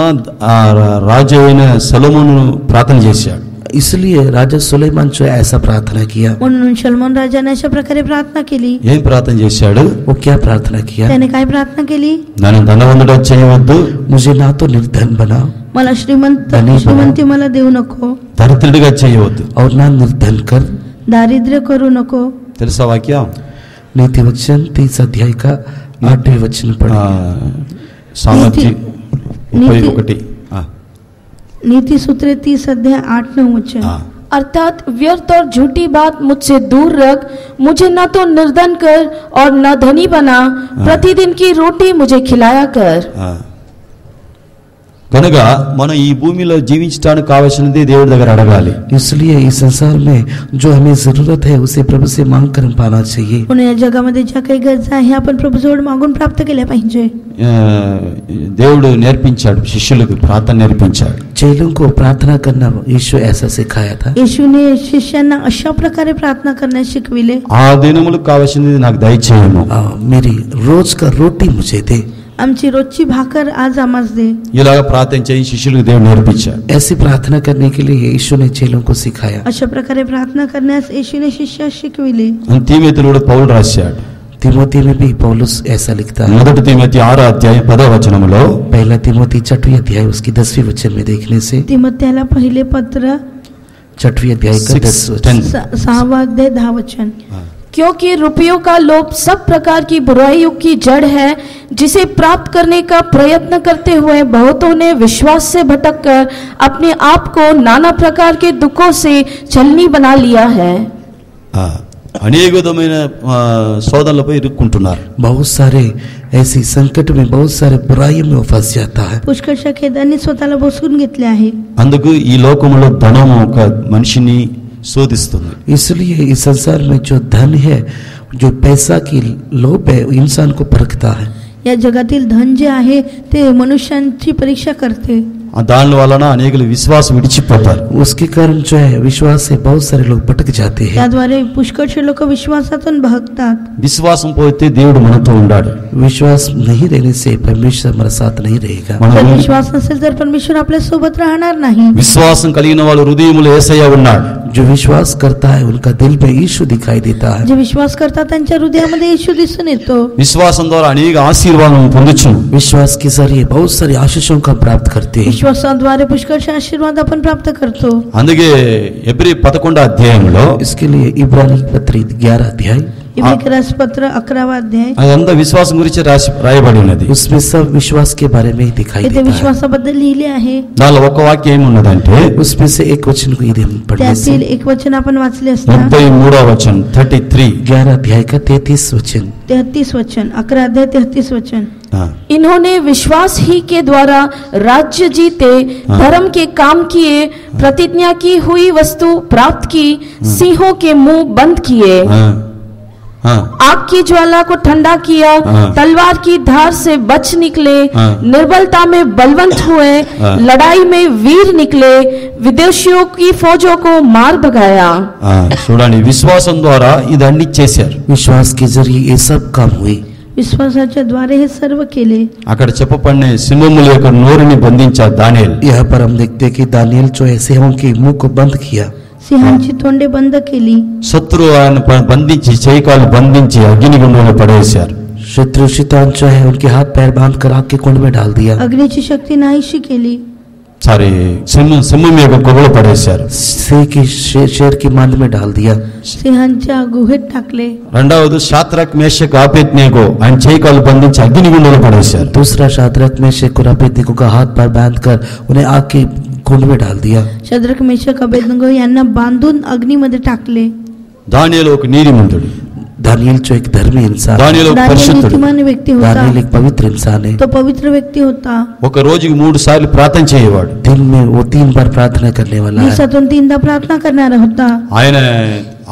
రాజు అయిన సొలొమోను ప్రార్థన చేశాడు. इसलिए राजा सुलेमान जो है ऐसा प्रार्थना किया. म्हणून शलोमोन राजाने अशा प्रकारे प्रार्थना केली. ఏం ప్రార్థన చేశాడు? वो क्या प्रार्थना किया? त्याने काय प्रार्थना केली? నన్ను ధనవంతుడా చేయవద్దు, मुझे ना तो निर्धन बनाओ, मला श्रीमंती मला देऊ नको, దరిద్రుడిగా చేయవద్దు. और ना निर्धन कर. दारिद्र्य करू नको. తెలుసా వాక్యం? नीति वचन 30 अध्याय का 8वें वचन पढ़ा. సామర్థ్య 31. नीति सूत्रे 30 अध्याय 8-9 वचन. अर्थात व्यर्थ और झूठी बात मुझसे दूर रख, मुझे न तो निर्धन कर और न धनी बना, प्रतिदिन की रोटी मुझे खिलाया कर. కనుక మనం ఈ భూమిలో జీవించడానికి కావాల్సినది దేవుడి దగ్గర అడగాలి. इसलिए इस संसार में जो हमें जरूरत है उसे प्रभु से मांग कर पाना चाहिए. म्हणून या जगामध्ये ज्या काही गरजा आहे आपण प्रभूजवळ मागून प्राप्त केल्या पाहिजे. దేవుడు నేర్పించాడు, శిష్యులకు ప్రార్థన నేర్పించాడు. चेलों को प्रार्थना करना यीशु ऐसा सिखाया था. येशूने शिष्यांना अशा प्रकारे प्रार्थना करण्यास शिकविले. ఆ దినములకు కావాల్సినది నాకు దయచేయము, मेरी रोज का रोटी मुझे दे, आमची रोजची भाकर आज आम्हास दे. ఇలాగ ప్రార్థన చేయి శిష్యులకు దేవుడు నేర్పించాడు. ऐसी प्रार्थना करने के लिए यीशु ने चेलों को सिखाया. अशा प्रकारे प्रार्थना करण्यास येशूने शिष्यास शिकविले. తీమోతిలో కూడా పౌలు రాశాడు. तिमोथी में भी पौलुस ऐसा लिखता है. మొదటి తీమోతి 6వ అధ్యాయం 10వ వచనములో, पहला तिमोथी 6वें अध्याय उसकी 10वें वचन में देखने से, तिमोथेला पहिले पत्र 6वें अध्याय का 10 वचन, 6वा अध्याय 10 वचन. क्योंकि रुपयों का लोभ सब प्रकार की बुराइयों की जड़ है, जिसे प्राप्त करने का प्रयत्न करते हुए बहुतों ने विश्वास से भटककर अपने आप को नाना प्रकार के दुखों से छलनी बना लिया है. అనేక విధమైన శోధనలపై ఇరుక్కుంటున్నారు. बहुत सारे ऐसी संकट में बहुत सारे बुराइयों में वो फंस जाता है. पुष्कळशा खेदांनी स्वतःला बसवून घेतले आहे. అందుకు ఈ లోకంలో ధనం ఒక మనిషిని శోధిస్తుంది. इसलिए इस संसार में जो धन है, जो पैसा की लोभ है, इंसान को परखता है. या जगातील धन जे आहे ते मनुष्यांची परीक्षा करते. దాని వలన అనేకులు విశ్వాసం విడిచిపోతారు. उसके कारण जो है विश्वास से बहुत सारे लोग भटक जाते हैं. त्याद्वारे पुष्कळशे लोक विश्वासातून भटकतात. విశ్వాసం పోతే దేవుడు మనతో ఉన్నాడు. विश्वास नहीं रहने से परमेश्वर हमारे साथ नहीं रहेगा. जर विश्वास नसेल तर परमेश्वर आपल्या सोबत राहणार नाही. విశ్వాసం కలిగిన వాళ్ళు హృదయములో యేసయ్య ఉన్నాడు. जो विश्वास करता है उनका दिल में यीशु दिखाई देता है. जे विश्वास करतात त्यांच्या हृदयामध्ये येशू दिसून येतो. విశ్వాసం ద్వారా అనేక ఆశీర్వాదాలను పొందొచ్చు. विश्वास के जरिए बहुत सारी आशीषों का प्राप्त करते हैं. विश्वासाद्वारे पुष्कळ आशीर्वाद आपण प्राप्त करतो. అందుకే ఎబ్రీ 11వ అధ్యాయంలో इसके लिए इब्रानी पत्री 11 अध्याय, इब्रानी पत्र 11वा अध्याय, అదంతా విశ్వాసం గురించి రాయబడి ఉన్నది. उसमें सब विश्वास के बारे में ही दिखाई इथे देता है. विश्वासाबद्दल लिहिले आहे. దానిలో ఒక వాక్యం ఏమున్నదంటే उसमें से एक वचन को यदि हम पढ़ने से, त्यातील एक वचन आपण वाचले असता 33వ वचन 33 11 अध्याय का 33 वचन, 33 वचन, 11 अध्याय 33 वचन. इन्होंने विश्वास ही के द्वारा राज्य जीते, धर्म के काम किए, प्रतिज्ञा की हुई वस्तु प्राप्त की, सिंहों के मुंह बंद किए, आग की ज्वाला को ठंडा किया, तलवार की धार से बच निकले, निर्बलता में बलवंत हुए, लड़ाई में वीर निकले, विदेशियों की फौजों को मार भगाया. చూడండి, విశ్వాసం ద్వారా ఇదన్నీ చేశారు. विश्वास के जरिए ये सब काम हुए. विश्वासाच्या द्वारे हे सर्व केले. అక్కడ చెప్పబడిన సింహముల యొక్క నోరుని బంధించారు దానియేలు. यहाँ पर हम देखते हैं कि दानियल जो है सिंहों के मुंह को बंद किया, सिंहांची तोंडे बंद केली. శత్రువు ఆయన బంధించి చేయికాలు బంధించి అగ్నిగుండంలో పడేశారు. शत्रु शैतान जो है उनके हाथ पैर बांध कर आग के कुंड में डाल दिया. अग्नीची शक्ती नाहीशी केली. సారీ సింహం యొక్క కొవ్వులో పడేశారు. सिंह की शेर की मांद में डाल दिया. सिंहांच्या गुहेत टाकले. రెండవది షాద్రక్ మేషక్ అబేద్నెగో ఆయన చేయికాలు బంధించి అగ్నిగుండంలో పడేశారు. दूसरा शाद्रक मेशक और अबेदnego का हाथ पैर बांधकर उन्हें आग के कुंड में डाल दिया. शद्रक मेशक अबेदnego यांना बांधून अग्नीमध्ये टाकले. దానియేలు ఒక నీతిమంతుడు. दानियल जो एक धर्मी इंसान, దానియేలు ఒక दानिएल పరిశుద్ధుడు. नीतिमान व्यक्ती होता. दानियल एक पवित्र इंसान है. तो पवित्र व्यक्ती होता. ఒక రోజుకి 3 సార్లు ప్రార్థన చేయవాడు. दिन में वो 3 बार प्रार्थना करने वाला है. दिवसातून 3दा प्रार्थना करणारा होता. ఆయన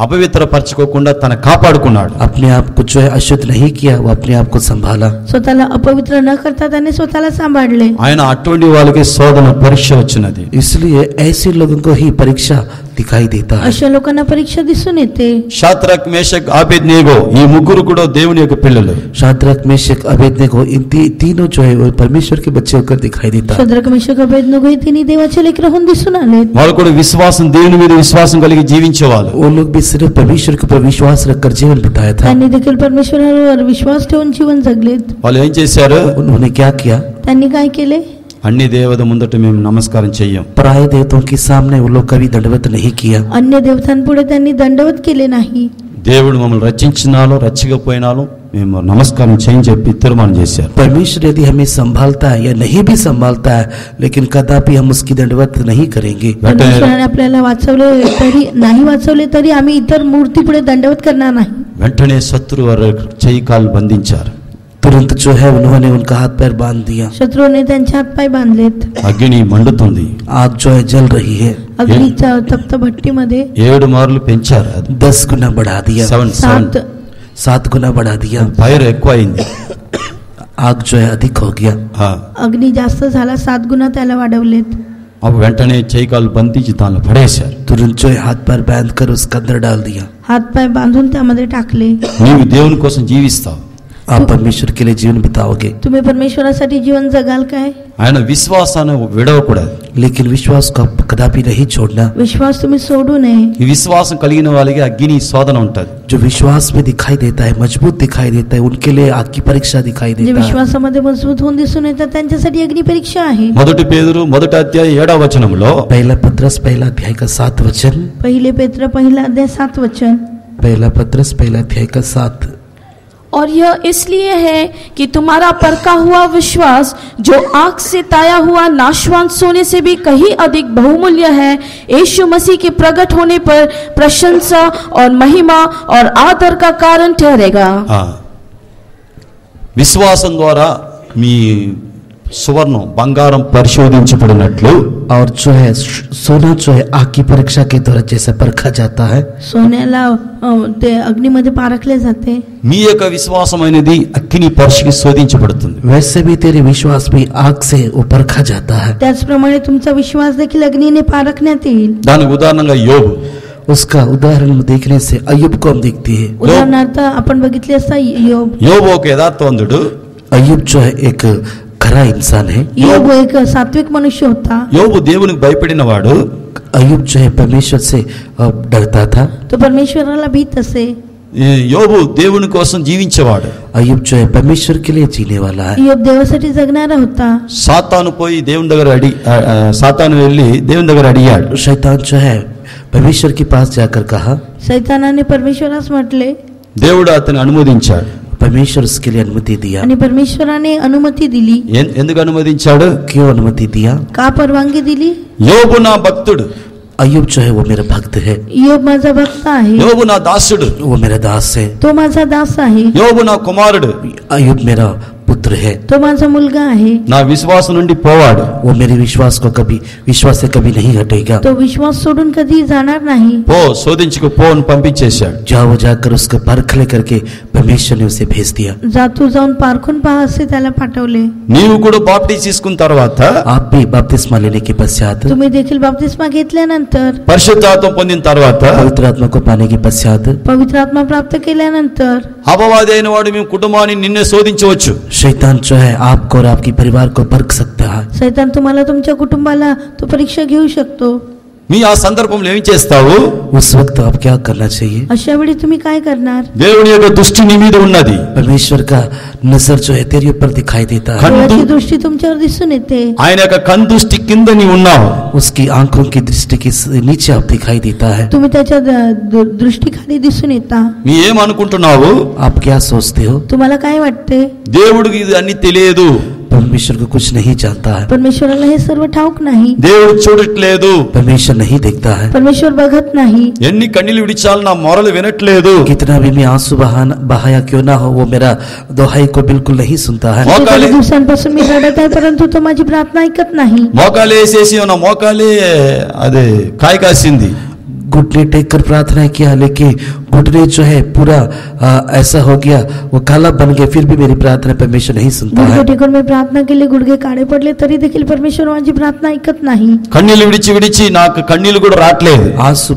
అపవిత్రపరచుకోకుండా తన కాపాడుకున్నాడు. अपने आप को जो है अशुद्ध नहीं किया, वो अपने आप को संभाला. स्वतःला अपवित्र न करता त्याने स्वतःला सांभाळले. ఆయన అటువంటి వాళ్ళకి శోధన పరీక్ష వచ్చినది. इसलिए ऐसे लोगों को ही परीक्षा दिखाई देता है. अशा लोकांना परीक्षा दिसून येते. షాద్రక్ మేషక్ అబేద్నెగో ఈ ముగ్గురు కూడా దేవుని యొక్క పిల్లలు. शाद्रक मेशक अबेदnego इन तीनों जो है वो परमेश्वर के बच्चे होकर दिखाई देता है. शद्रक मेशक अबेदnego हे तिन्ही देवाचे लेकरं होऊन दिसून आले. వాళ్ళు కూడా విశ్వాసం దేవుని మీద విశ్వాసం కలిగి జీవించేవాళ్ళు. वो लोग भी सिर्फ परमेश्वर के ऊपर विश्वास रखकर जीवन बिताया था. त्यांनी देखील परमेश्वरावर विश्वास ठेवून जीवन जगलेत. వాళ్ళు ఏం చేశారు? उन्होंने क्या किया? त्यांनी काय केले? అన్ని దేవత ముందట మేము నమస్కారం చెయ్యం. पराये देवताओं के सामने वो लोग कभी दंडवत नहीं किया. अन्य देवतांपुढे त्यांनी दंडवत केले नाही. దేవుడు మమ్మల్ని రక్షించినాలో రక్షకపోయినాలో మేము నమస్కారం చేయని చెప్పి తీర్మానం చేశారు. परमेश्वर यदि हमें संभालता है या नहीं भी संभालता है, लेकिन कदापि हम उसकी दंडवत नहीं करेंगे. परमेश्वराने आपल्याला वाचवले तरी नाही वाचवले तरी आम्ही इतर मूर्तीपुढे दंडवत करणार नाही. వెంటనే శత్రు వారి చేయి కాలు బంధించారు. तुरंत जो है उन्होंने उनका हाथ पैर बांध दिया. शत्रूने त्यांचे हात पाय बांधलेत. అగ్ని మండుతుంది. आग जो है जल रही है. अग्नीच्या तप्त भट्टीमध्ये 7 మార్లు పెంచారు. అది 10 गुना बढ़ा दिया. 7 गुना बढ़ा दिया. ఫైర్ ఎక్కువ అయింది. आग जो है अधिक हो गया. अग्नी जास्त झाला. 7 गुना त्याला वाढवलेत. అప్పుడు వెంటనే చేయి కాలు బంధించి దానిలో పడేశారు. तुरंत जो है हाथ पैर बांध कर उसके अंदर डाल दिया. हात पाय बांधून त्यामध्ये टाकले. నీవు దేవుని కోసం జీవిస్తావు. आप परमेश्वर के लिए जीवन बिताओगे. तुम्ही परमेश्वरासाठी जीवन जगाल काय? ఆయన విశ్వాసాన్ని విడవకూడదు. लेकिन विश्वास को आप कदापि नहीं छोड़ना. विश्वास तुम्ही सोडू नये. ఈ విశ్వాసం కలిగిన వాళ్ళకి అగ్ని శోధన ఉంటది. जो विश्वास में दिखाई देता है, मजबूत दिखाई देता है, उनके लिए आग की परीक्षा दिखाई जे देता है. विश्वासामध्ये मजबूत होऊन दिसून येतात त्यांच्यासाठी अग्नि परीक्षा आहे. మొదటి పేతురు 1వ అధ్యాయం 7వ వచనంలో पहला पत्रस पहला अध्याय का 7 वचन. पहिले पेत्र पहिला अध्याय 7 वचन. पहला पत्रस पहला अध्याय का 7. और यह इसलिए है कि तुम्हारा परखा हुआ विश्वास जो आग से ताया हुआ नाशवान सोने से भी कहीं अधिक बहुमूल्य है, यीशु मसीह के प्रकट होने पर प्रशंसा और महिमा और आदर का कारण ठहरेगा. విశ్వాసం ద్వారా మీ సువర్ణం బంగారం పరిశోధించబడినట్లు और जो है सोना जो है आग की परीक्षा के द्वारा जैसे परखा जाता है, सोन्याला ते अग्नीमध्ये पारखले जाते. మీ యొక్క విశ్వాసం అనేది అగ్ని పరీక్షకి శోధించబడుతుంది. वैसे भी तेरे विश्वास भी आग से वो परखा जाता है. त्याचप्रमाणे तुमचा विश्वास देखील अग्नीने पारखण्यात येईल. దానికి ఉదాహరణగా యోబు. उसका उदाहरण देखने से अय्यूब को हम देखते हैं. उदाहरणार्थ आपण बघितले असता योब. యోబు ఒక యథార్థవంతుడు. अय्यूब जो है एक खरा इंसान है. योब एक सात्विक मनुष्य होता. యోబు దేవునికి భయపడినవాడు. अय्यूब जो है परमेश्वर से डरता था. तो परमेश्वराला भीत असे. యోబు దేవుని కోసం జీవించేవాడు. अय्यूब जो है परमेश्वर के लिए जीने वाला है. యోబు దేవसाठी जगणारा होता. సాతాను పోయి దేవుని దగ్గర సాతాను వెళ్ళి దేవుని దగ్గర అడిగాడు. शैतान जो है परमेश्वर के पास जाकर कहा, सैतानाने परमेश्वरास म्हटले, దేవుడు అతన్ని అనుమతించాడు. परमेश्वर उसके लिए अनुमति दिया. आणि परमेश्वराने अनुमती दिली. ఎందుకు అనుమతించాడు? क्यों अनुमति दिया? का परवानगी दिली? యోబు నా భక్తుడు, अय्यूब जो है वो मेरा भक्त है. యోబు माझा भक्त आहे. యోబు నా దాసుడు, वो मेरा दास है. तो माझा दास आहे. యోబు నా కుమారుడు, अय्यूब मेरा पुत्र है. तो माझा मुलगा आहे. నా విశ్వాసం నుండి పోవాడు. वो मेरे विश्वास से कभी नहीं हटेगा. तो विश्वास सोडून कधी जाणार नाही. పో శోధించుకు పో అని పంపించేశాడు. जाओ जाकर उसका परख ले करके परमेश्वर ने उसे भेज दिया. जातू जाऊन पारखून पहा असे त्याला पाठवले. నీవు కూడా బాప్టిజం తీసుకున్న తర్వాత, आप भी बपतिस्मा लेने के पश्चात, तुम्ही देखील बाप्तिस्मा घेतल्यानंतर, పరిశుద్ధాత్మ పొందిన తర్వాత, पवित्र आत्मा को पाने के पश्चात, पवित्र आत्मा प्राप्त केल्यानंतर, అపవాది అయిన వాడు మీ కుటుంబాన్ని నిన్నే శోధించవచ్చు. शैतान जो है आपको और आपके परिवार को परख सकता है. सैतान तुम्हाला तुमच्या कुटुंबाला तो परीक्षा घेऊ शकतो. మీ ఆ సందర్భంలో ఏం చేస్తావు? उस वक्त आप क्या करना चाहिए? अशा वेळी तुम्ही काय करणार? దేవుని యొక్క దృష్టి నీ మీద ఉన్నది. परमेश्वर का नजर जो है तेरे ऊपर दिखाई देता है. देवाची दृष्टी तुमच्यावर दिसून येते. ఆయన యొక్క కన్దృష్టి కింద నీ ఉన్నావు. उसकी आंखों की दृष्टि के नीचे आप दिखाई देता है. तुम्ही त्याच्या दृष्टीखाली दिसून येता. నీ ఏమనుకుంటున్నావు? आप क्या सोचते हो? तुम्हाला काय वाटते? దేవుడికి ఇది అన్ని తెలియదు, परमेश्वर को कुछ नहीं जानता है. परमेश्वराला हे सर्व ठाऊक नाही. దేవుడు చూడట్లేదు, परमेश्वर नहीं देखता है. परमेश्वर बघत नाही. ఎన్ని కన్నీళ్లు విడిచాలు నా మొరలు వినట్లేదు. कितना भी मैं आंसू बहाया क्यों ना हो, वो मेरा दोहाई को बिल्कुल नहीं सुनता है. మోకాలే काही दिवसांपासून मी रडत आहे, परंतु तो माझी प्रार्थना ऐकत नाही. మోకాలే వేసేసి నా మోకాలే అదే కాయ కాసింది. घुटने टेक कर प्रार्थना किया, लेकिन घुटने जो है पूरा ऐसा हो गया, वो काला बन गया, फिर भी मेरी प्रार्थना परमेश्वर नहीं सुनता है. गुडघे टेकून मी प्रार्थना केली, गुडघे काळे पडले, तरी देखील परमेश्वर माझी प्रार्थना ऐकत नाही. కన్నీళ్లు విడిచి విడిచి నాకు కన్నీళ్లు కూడా రావట్లేదు. आंसू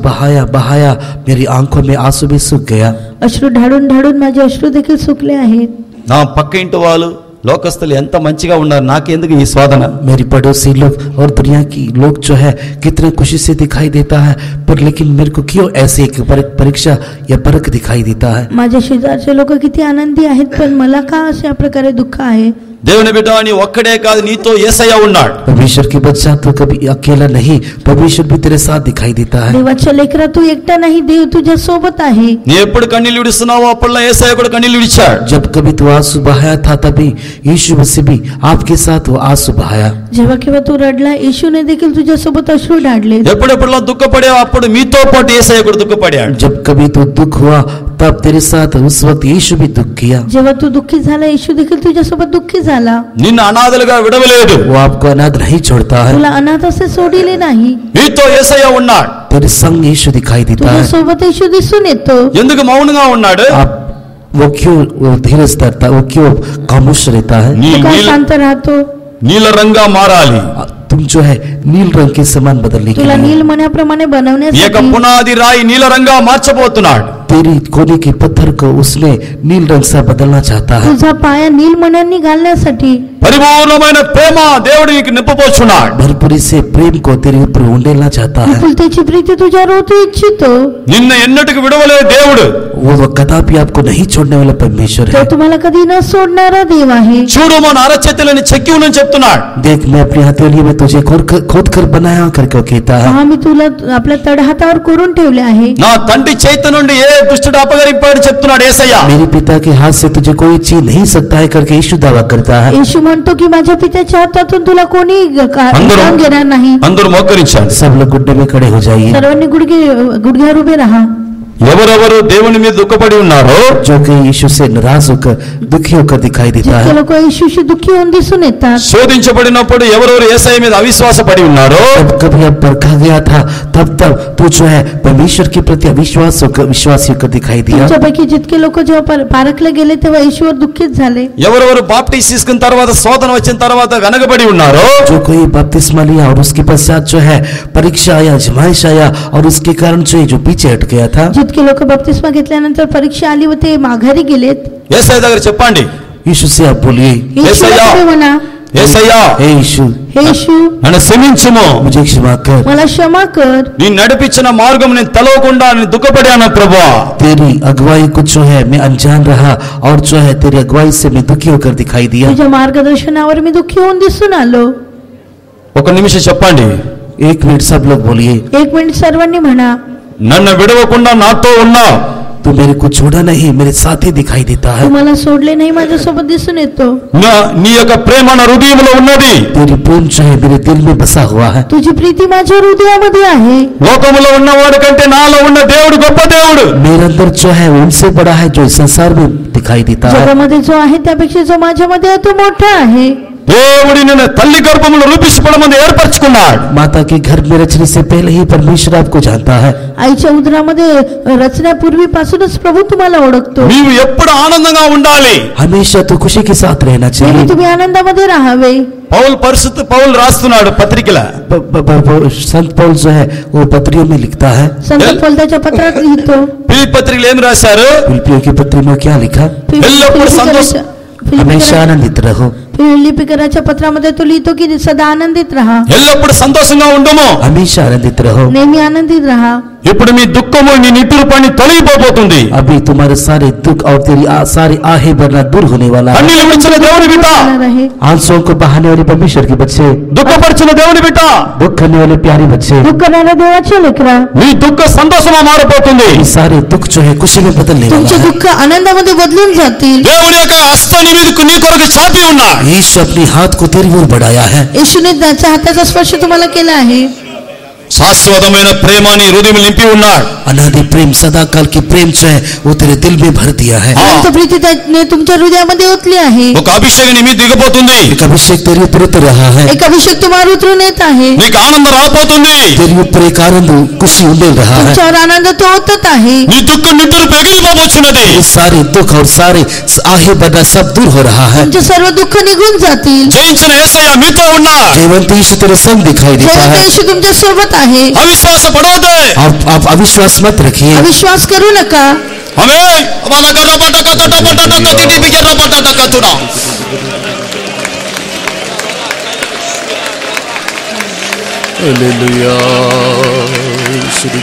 बहाया मेरी आंखों में आंसू भी सूख गया. अश्रू ढाळून ढाळून माझे अश्रू देखील सुकले आहेत. నా పక్క ఇంటి వాళ్ళు లోకస్తులు ఎంత మంచిగా ఉన్నారు, నాకెందుకు ఈ శోధన? मेरी पड़ोसी लोग और दुनिया की लोग जो है कितने खुशी से दिखाई देता है, पर लेकिन मेरे को क्यों ऐसे एक परीक्षा या परख दिखाई देता है? माझ्या शेजारचे लोक किती आनंदी आहेत, पण मला का अशा प्रकारे दुःख आहे? దేవుని బిడ్డ, నీ ఒక్కడే కాదు, నీతో యేసయ్య ఉన్నాడు. परमेश्वर के बच्चा तो कभी अकेला नहीं, परमेश्वर भी तेरे साथ दिखाई देता है. देवाच्या लेकरा तू एकटा नाही, देव तुझ्या सोबत आहे. నీ ఎప్పుడు కన్నీళ్లు విడుస్తున్నావో అప్పుడల్లా యేసయ్య కూడా కన్నీళ్లు విడిచాడు. जब कभी तू आंसू बहाया था, तभी यीशु मसीह भी आपके साथ वो आंसू बहाया. जेव्हा केव्हा तू रडला, येशूने देखील तुझ्या सोबत अश्रू ढाळले. ఎప్పుడెప్పుడులా దుఃఖపడావు అప్పుడు మీతో పాటు యేసయ్య కూడా దుఃఖపడాడు. जब कभी तू दुख हुआ, तब तेरे साथ उस वक्त यीशु भी दुख किया. जेव्हा तू दुःखी झाला, येशू देखील तुझ्या सोबत दुःखी झाला. నిన్ను అనాథలుగా విడవలేదు, वो आपको अनाथ नहीं छोड़ता है. तुला अनाथ असे सोडिले नाही. నీతో యేసయ్య ఉన్నాడు. तेरे संग यीशु दिखाई देता तुझ्या है. सोबत येशू दिसून येतो. ఎందుకు మౌనంగా ఉన్నాడు? आप वो क्यों वो धीरज धरता, वो क्यों खामोश रहता है? నీ तू का शांत राहतो? నీల రంగా మారాలి. तुम जो है नील रंग के समान बदलने के तुला लिए, नील मण्याप्रमाणे నీ యొక్క बनवण्यासाठी పునాది రాయి నీల రంగా మార్చబోతున్నాడు. तेरी कोने के पत्थर को उसने नील रंग सा बदलना चाहता है. तुझा पाया नील मण्यांनी घालण्यासाठी పరిపూర్ణమైన ప్రేమ దేవుడు నీకు నింపబోచున్నాడు. भरपूरी से प्रेम को तेरे ऊपर उंडेलना चाहता है. आपुलतेची प्रीती तुझ्यावर होतो इच्छितो. నిన్ను ఎన్నటికి విడవలేదు దేవుడు. वो कदापि आपको नहीं छोड़ने वाला परमेश्वर तो है. तुम्हाला कधी न सोडणारा देव आहे. చూడు మన అరచేతులని చెక్కి ఉన్నని చెప్తున్నాడు. देख, मैं अपनी हथेली में तुझे खोद कर बनाया करके कहता है. हा, मी तुला आपल्या तळहातावर कोरून ठेवले आहे. నా తండ్రి చేతి నుండి ఏ దుష్టుడు అపహరింపాడు చెప్తున్నాడు యేసయ్య. मेरे पिता के हाथ से तुझे कोई चीज नहीं सकता है करके यीशु दावा करता है. येशू म्हणतो की माझ्या पित्याच्या हातातून तुला कोणी काम घेणार नाही. అందరూ మోకరించాలి. सब लोग गुड्डे में खड़े हो जाइए. सर्वांनी गुडघ्यावर उभे राहा. ఎవరెవరు దేవుని మీద దుఃఖపడి ఉన్నారో, जो कि यीशु से नाराज होकर दुखी होकर दिखाई देता जितके है. लोक येशूशी दुःखी होऊन दिसून येतात. శోధించబడినప్పుడు ఎవరెవరు యేసయ్య మీద అవిశ్వాస పడి ఉన్నారో, जब कभी अब परखा गया था, तब तू जो है परमेश्वर के प्रति विश्वासी होकर दिखाई दिया. तुमच्यापैकी जितके लोक जेव्हा पारखले गेले तेव्हा येशूवर दुःखित झाले. ఎవరెవరు బాప్టిస్ట్ తీసుకున్న తర్వాత శోధన వచ్చిన తర్వాత వెనకబడి ఉన్నారో, जो कोई बपतिस्मा लिया और उसके पश्चात जो है परीक्षा आया, आजमाइश आया, और उसके कारण जो पीछे हट गया था. जितके लोक बपतिस्मा घेतल्यानंतर परीक्षा आली व ते माघारी गेलेत, యేసయ్య దగ్గర చెప్పండి, यीशु से आप बोलिए, येशूला येसया. पुढे म्हणा, యేసయ్యా हे यीशु हे यीशु నన్ను క్షమించుము, मुझे क्षमा कर। मला क्षमा कर। నీ నడిపించిన మార్గం నేను తెలవకుండా నేను దుఃఖపడాను ప్రభువా। तेरी अगुवाई को जो है मैं अनजान रहा और जो है तेरी अगुवाई से मैं दुखी होकर दिखाई दिया। तुझ्या मार्गदर्शनावर मी दुःखी होऊन दिसून आलो। ఒక నిమిషం చెప్పండి, 1 मिनट सब लोग बोलिए। 1 मिनिट सर्वांनी म्हणा, నన్ను విడవకుండా నాతో ఉన్నా, तू मेरे को छोड़ा नहीं, मेरे साथ ही दिखाई देता है। तू मला सोडले नाही, माझ्यासोबत दिसून येतो। నీ యొక్క ప్రేమ నా హృదయంలో ఉన్నది। तेरी प्रेम जो है मेरे दिल में बसा हुआ है। तुझी प्रीती माझ्या हृदयामध्ये आहे। లోకములో ఉన్నవాడి కంటే నాలో ఉన్న దేవుడు గొప్ప దేవుడు। मेरे अंदर जो है उनसे बड़ा है जो इस संसार में दिखाई देता है। जगामध्ये जो आहे त्यापेक्षा जो माझ्यामध्ये आहे तो मोठा आहे। దేవుడి నిన్ను తల్లి గర్భములో రూపించుకోవడం ఏర్పరచుకున్నాడు। माता के घर में रचने से पहले ही परमेश्वर आपको जानता है। आईच्या उदरामध्ये रचण्यापूर्वीपासूनच प्रभु तुम्हाला ओळखतो। నీవు ఎప్పుడు ఆనందంగా ఉండాలి। हमेशा तो खुशी के साथ रहना नेहमी चाहिए। तुम्ही आनंदामध्ये राहावे। పరిశుద్ధ పౌలు రాస్తున్నాడు పత్రికల, संत पौल जो है वो पत्रियों में लिखता है। संत पौल त्याच्या पत्रात लिहितो। ఫిలిప్పీ పత్రికలో ఏం రాశారు? फिलिपियों की पत्री में क्या लिखा? ఎల్లప్పుడూ సంతోషం, हमेशा आनंदित रहो। फिलिपिकराच्या पत्रामध्ये तो लिहितो की सदा आनंदित राहा। ఎల్లప్పుడూ సంతోషంగా ఉండము, हमेशा आनंदित रहो। नेहमी आनंदित राहा। ఇప్పుడు మీ దుఃఖము నీ నిట్టూర్పాన్ని తొలగిపోతుంది। अभी तुम्हारे सारे दुख और तेरी सारी आहे भरना दूर होने वाला है। కన్నీళ్లు విడిచిన దేవుని బిడ్డ, रहे आंसुओं को बहाने वाले परमेश्वर के बच्चे, దుఃఖపరిచిన దేవుని బిడ్డ, दुख करने वाले प्यारे बच्चे, दुःख करणाऱ्या देवाचे लेकरा, నీ దుఃఖ సంతోషంగా మారిపోతుంది। ये सारे दुख जो है खुशी में बदलने वाला तुमचे है। दुःख आनंदामध्ये बदलून जातील। దేవుని యొక్క హస్తాన్ని మీదకు నీ కొరకు చాపి ఉన్నాడు। यीशु अपने हाथ को तेरी ओर बढ़ाया है। येशूने त्याच्या हाताचा स्पर्श तुम्हाला केला आहे। శాశ్వతమైన ప్రేమ నీ హృదయం నింపి ఉన్నాడు। अनादि प्रेम सदा काल की प्रेम जो है वो तेरे दिल में भर दिया है। अनंत प्रीती त्याने तुमच्या हृदयामध्ये ओतली आहे। ఒక అభిషేకం నీ మీద దిగబోతుంది। एक अभिषेक तेरे ऊपर उतर रहा है। एक अभिषेक तुम्हावर उतरून येत आहे। నీకు ఆనందం రాబోతుంది। तेरे ऊपर एक आनंद खुशी उमड़ रहा है। तुमच्यावर आनंद तो ओतत आहे। నీ దుఃఖం నిట్టూరు పెగిలిపోబోచున్నది। ये सारे दुख और सारे आहे बना सब दूर हो रहा है। तुमचे सर्व दुःख निघून जातील। జయించిన యేసయ్య మీతో ఉన్నాడు। जयवंत यीशु तेरे संग दिखाई देता जयवंत है। येशू तुमच्या सोबत आहे। అవిశ్వాస పడవద్దు। आप अविश्वास मत रखिए। अविश्वास करू नका। ఆమేన్। हालेलुया। यीशु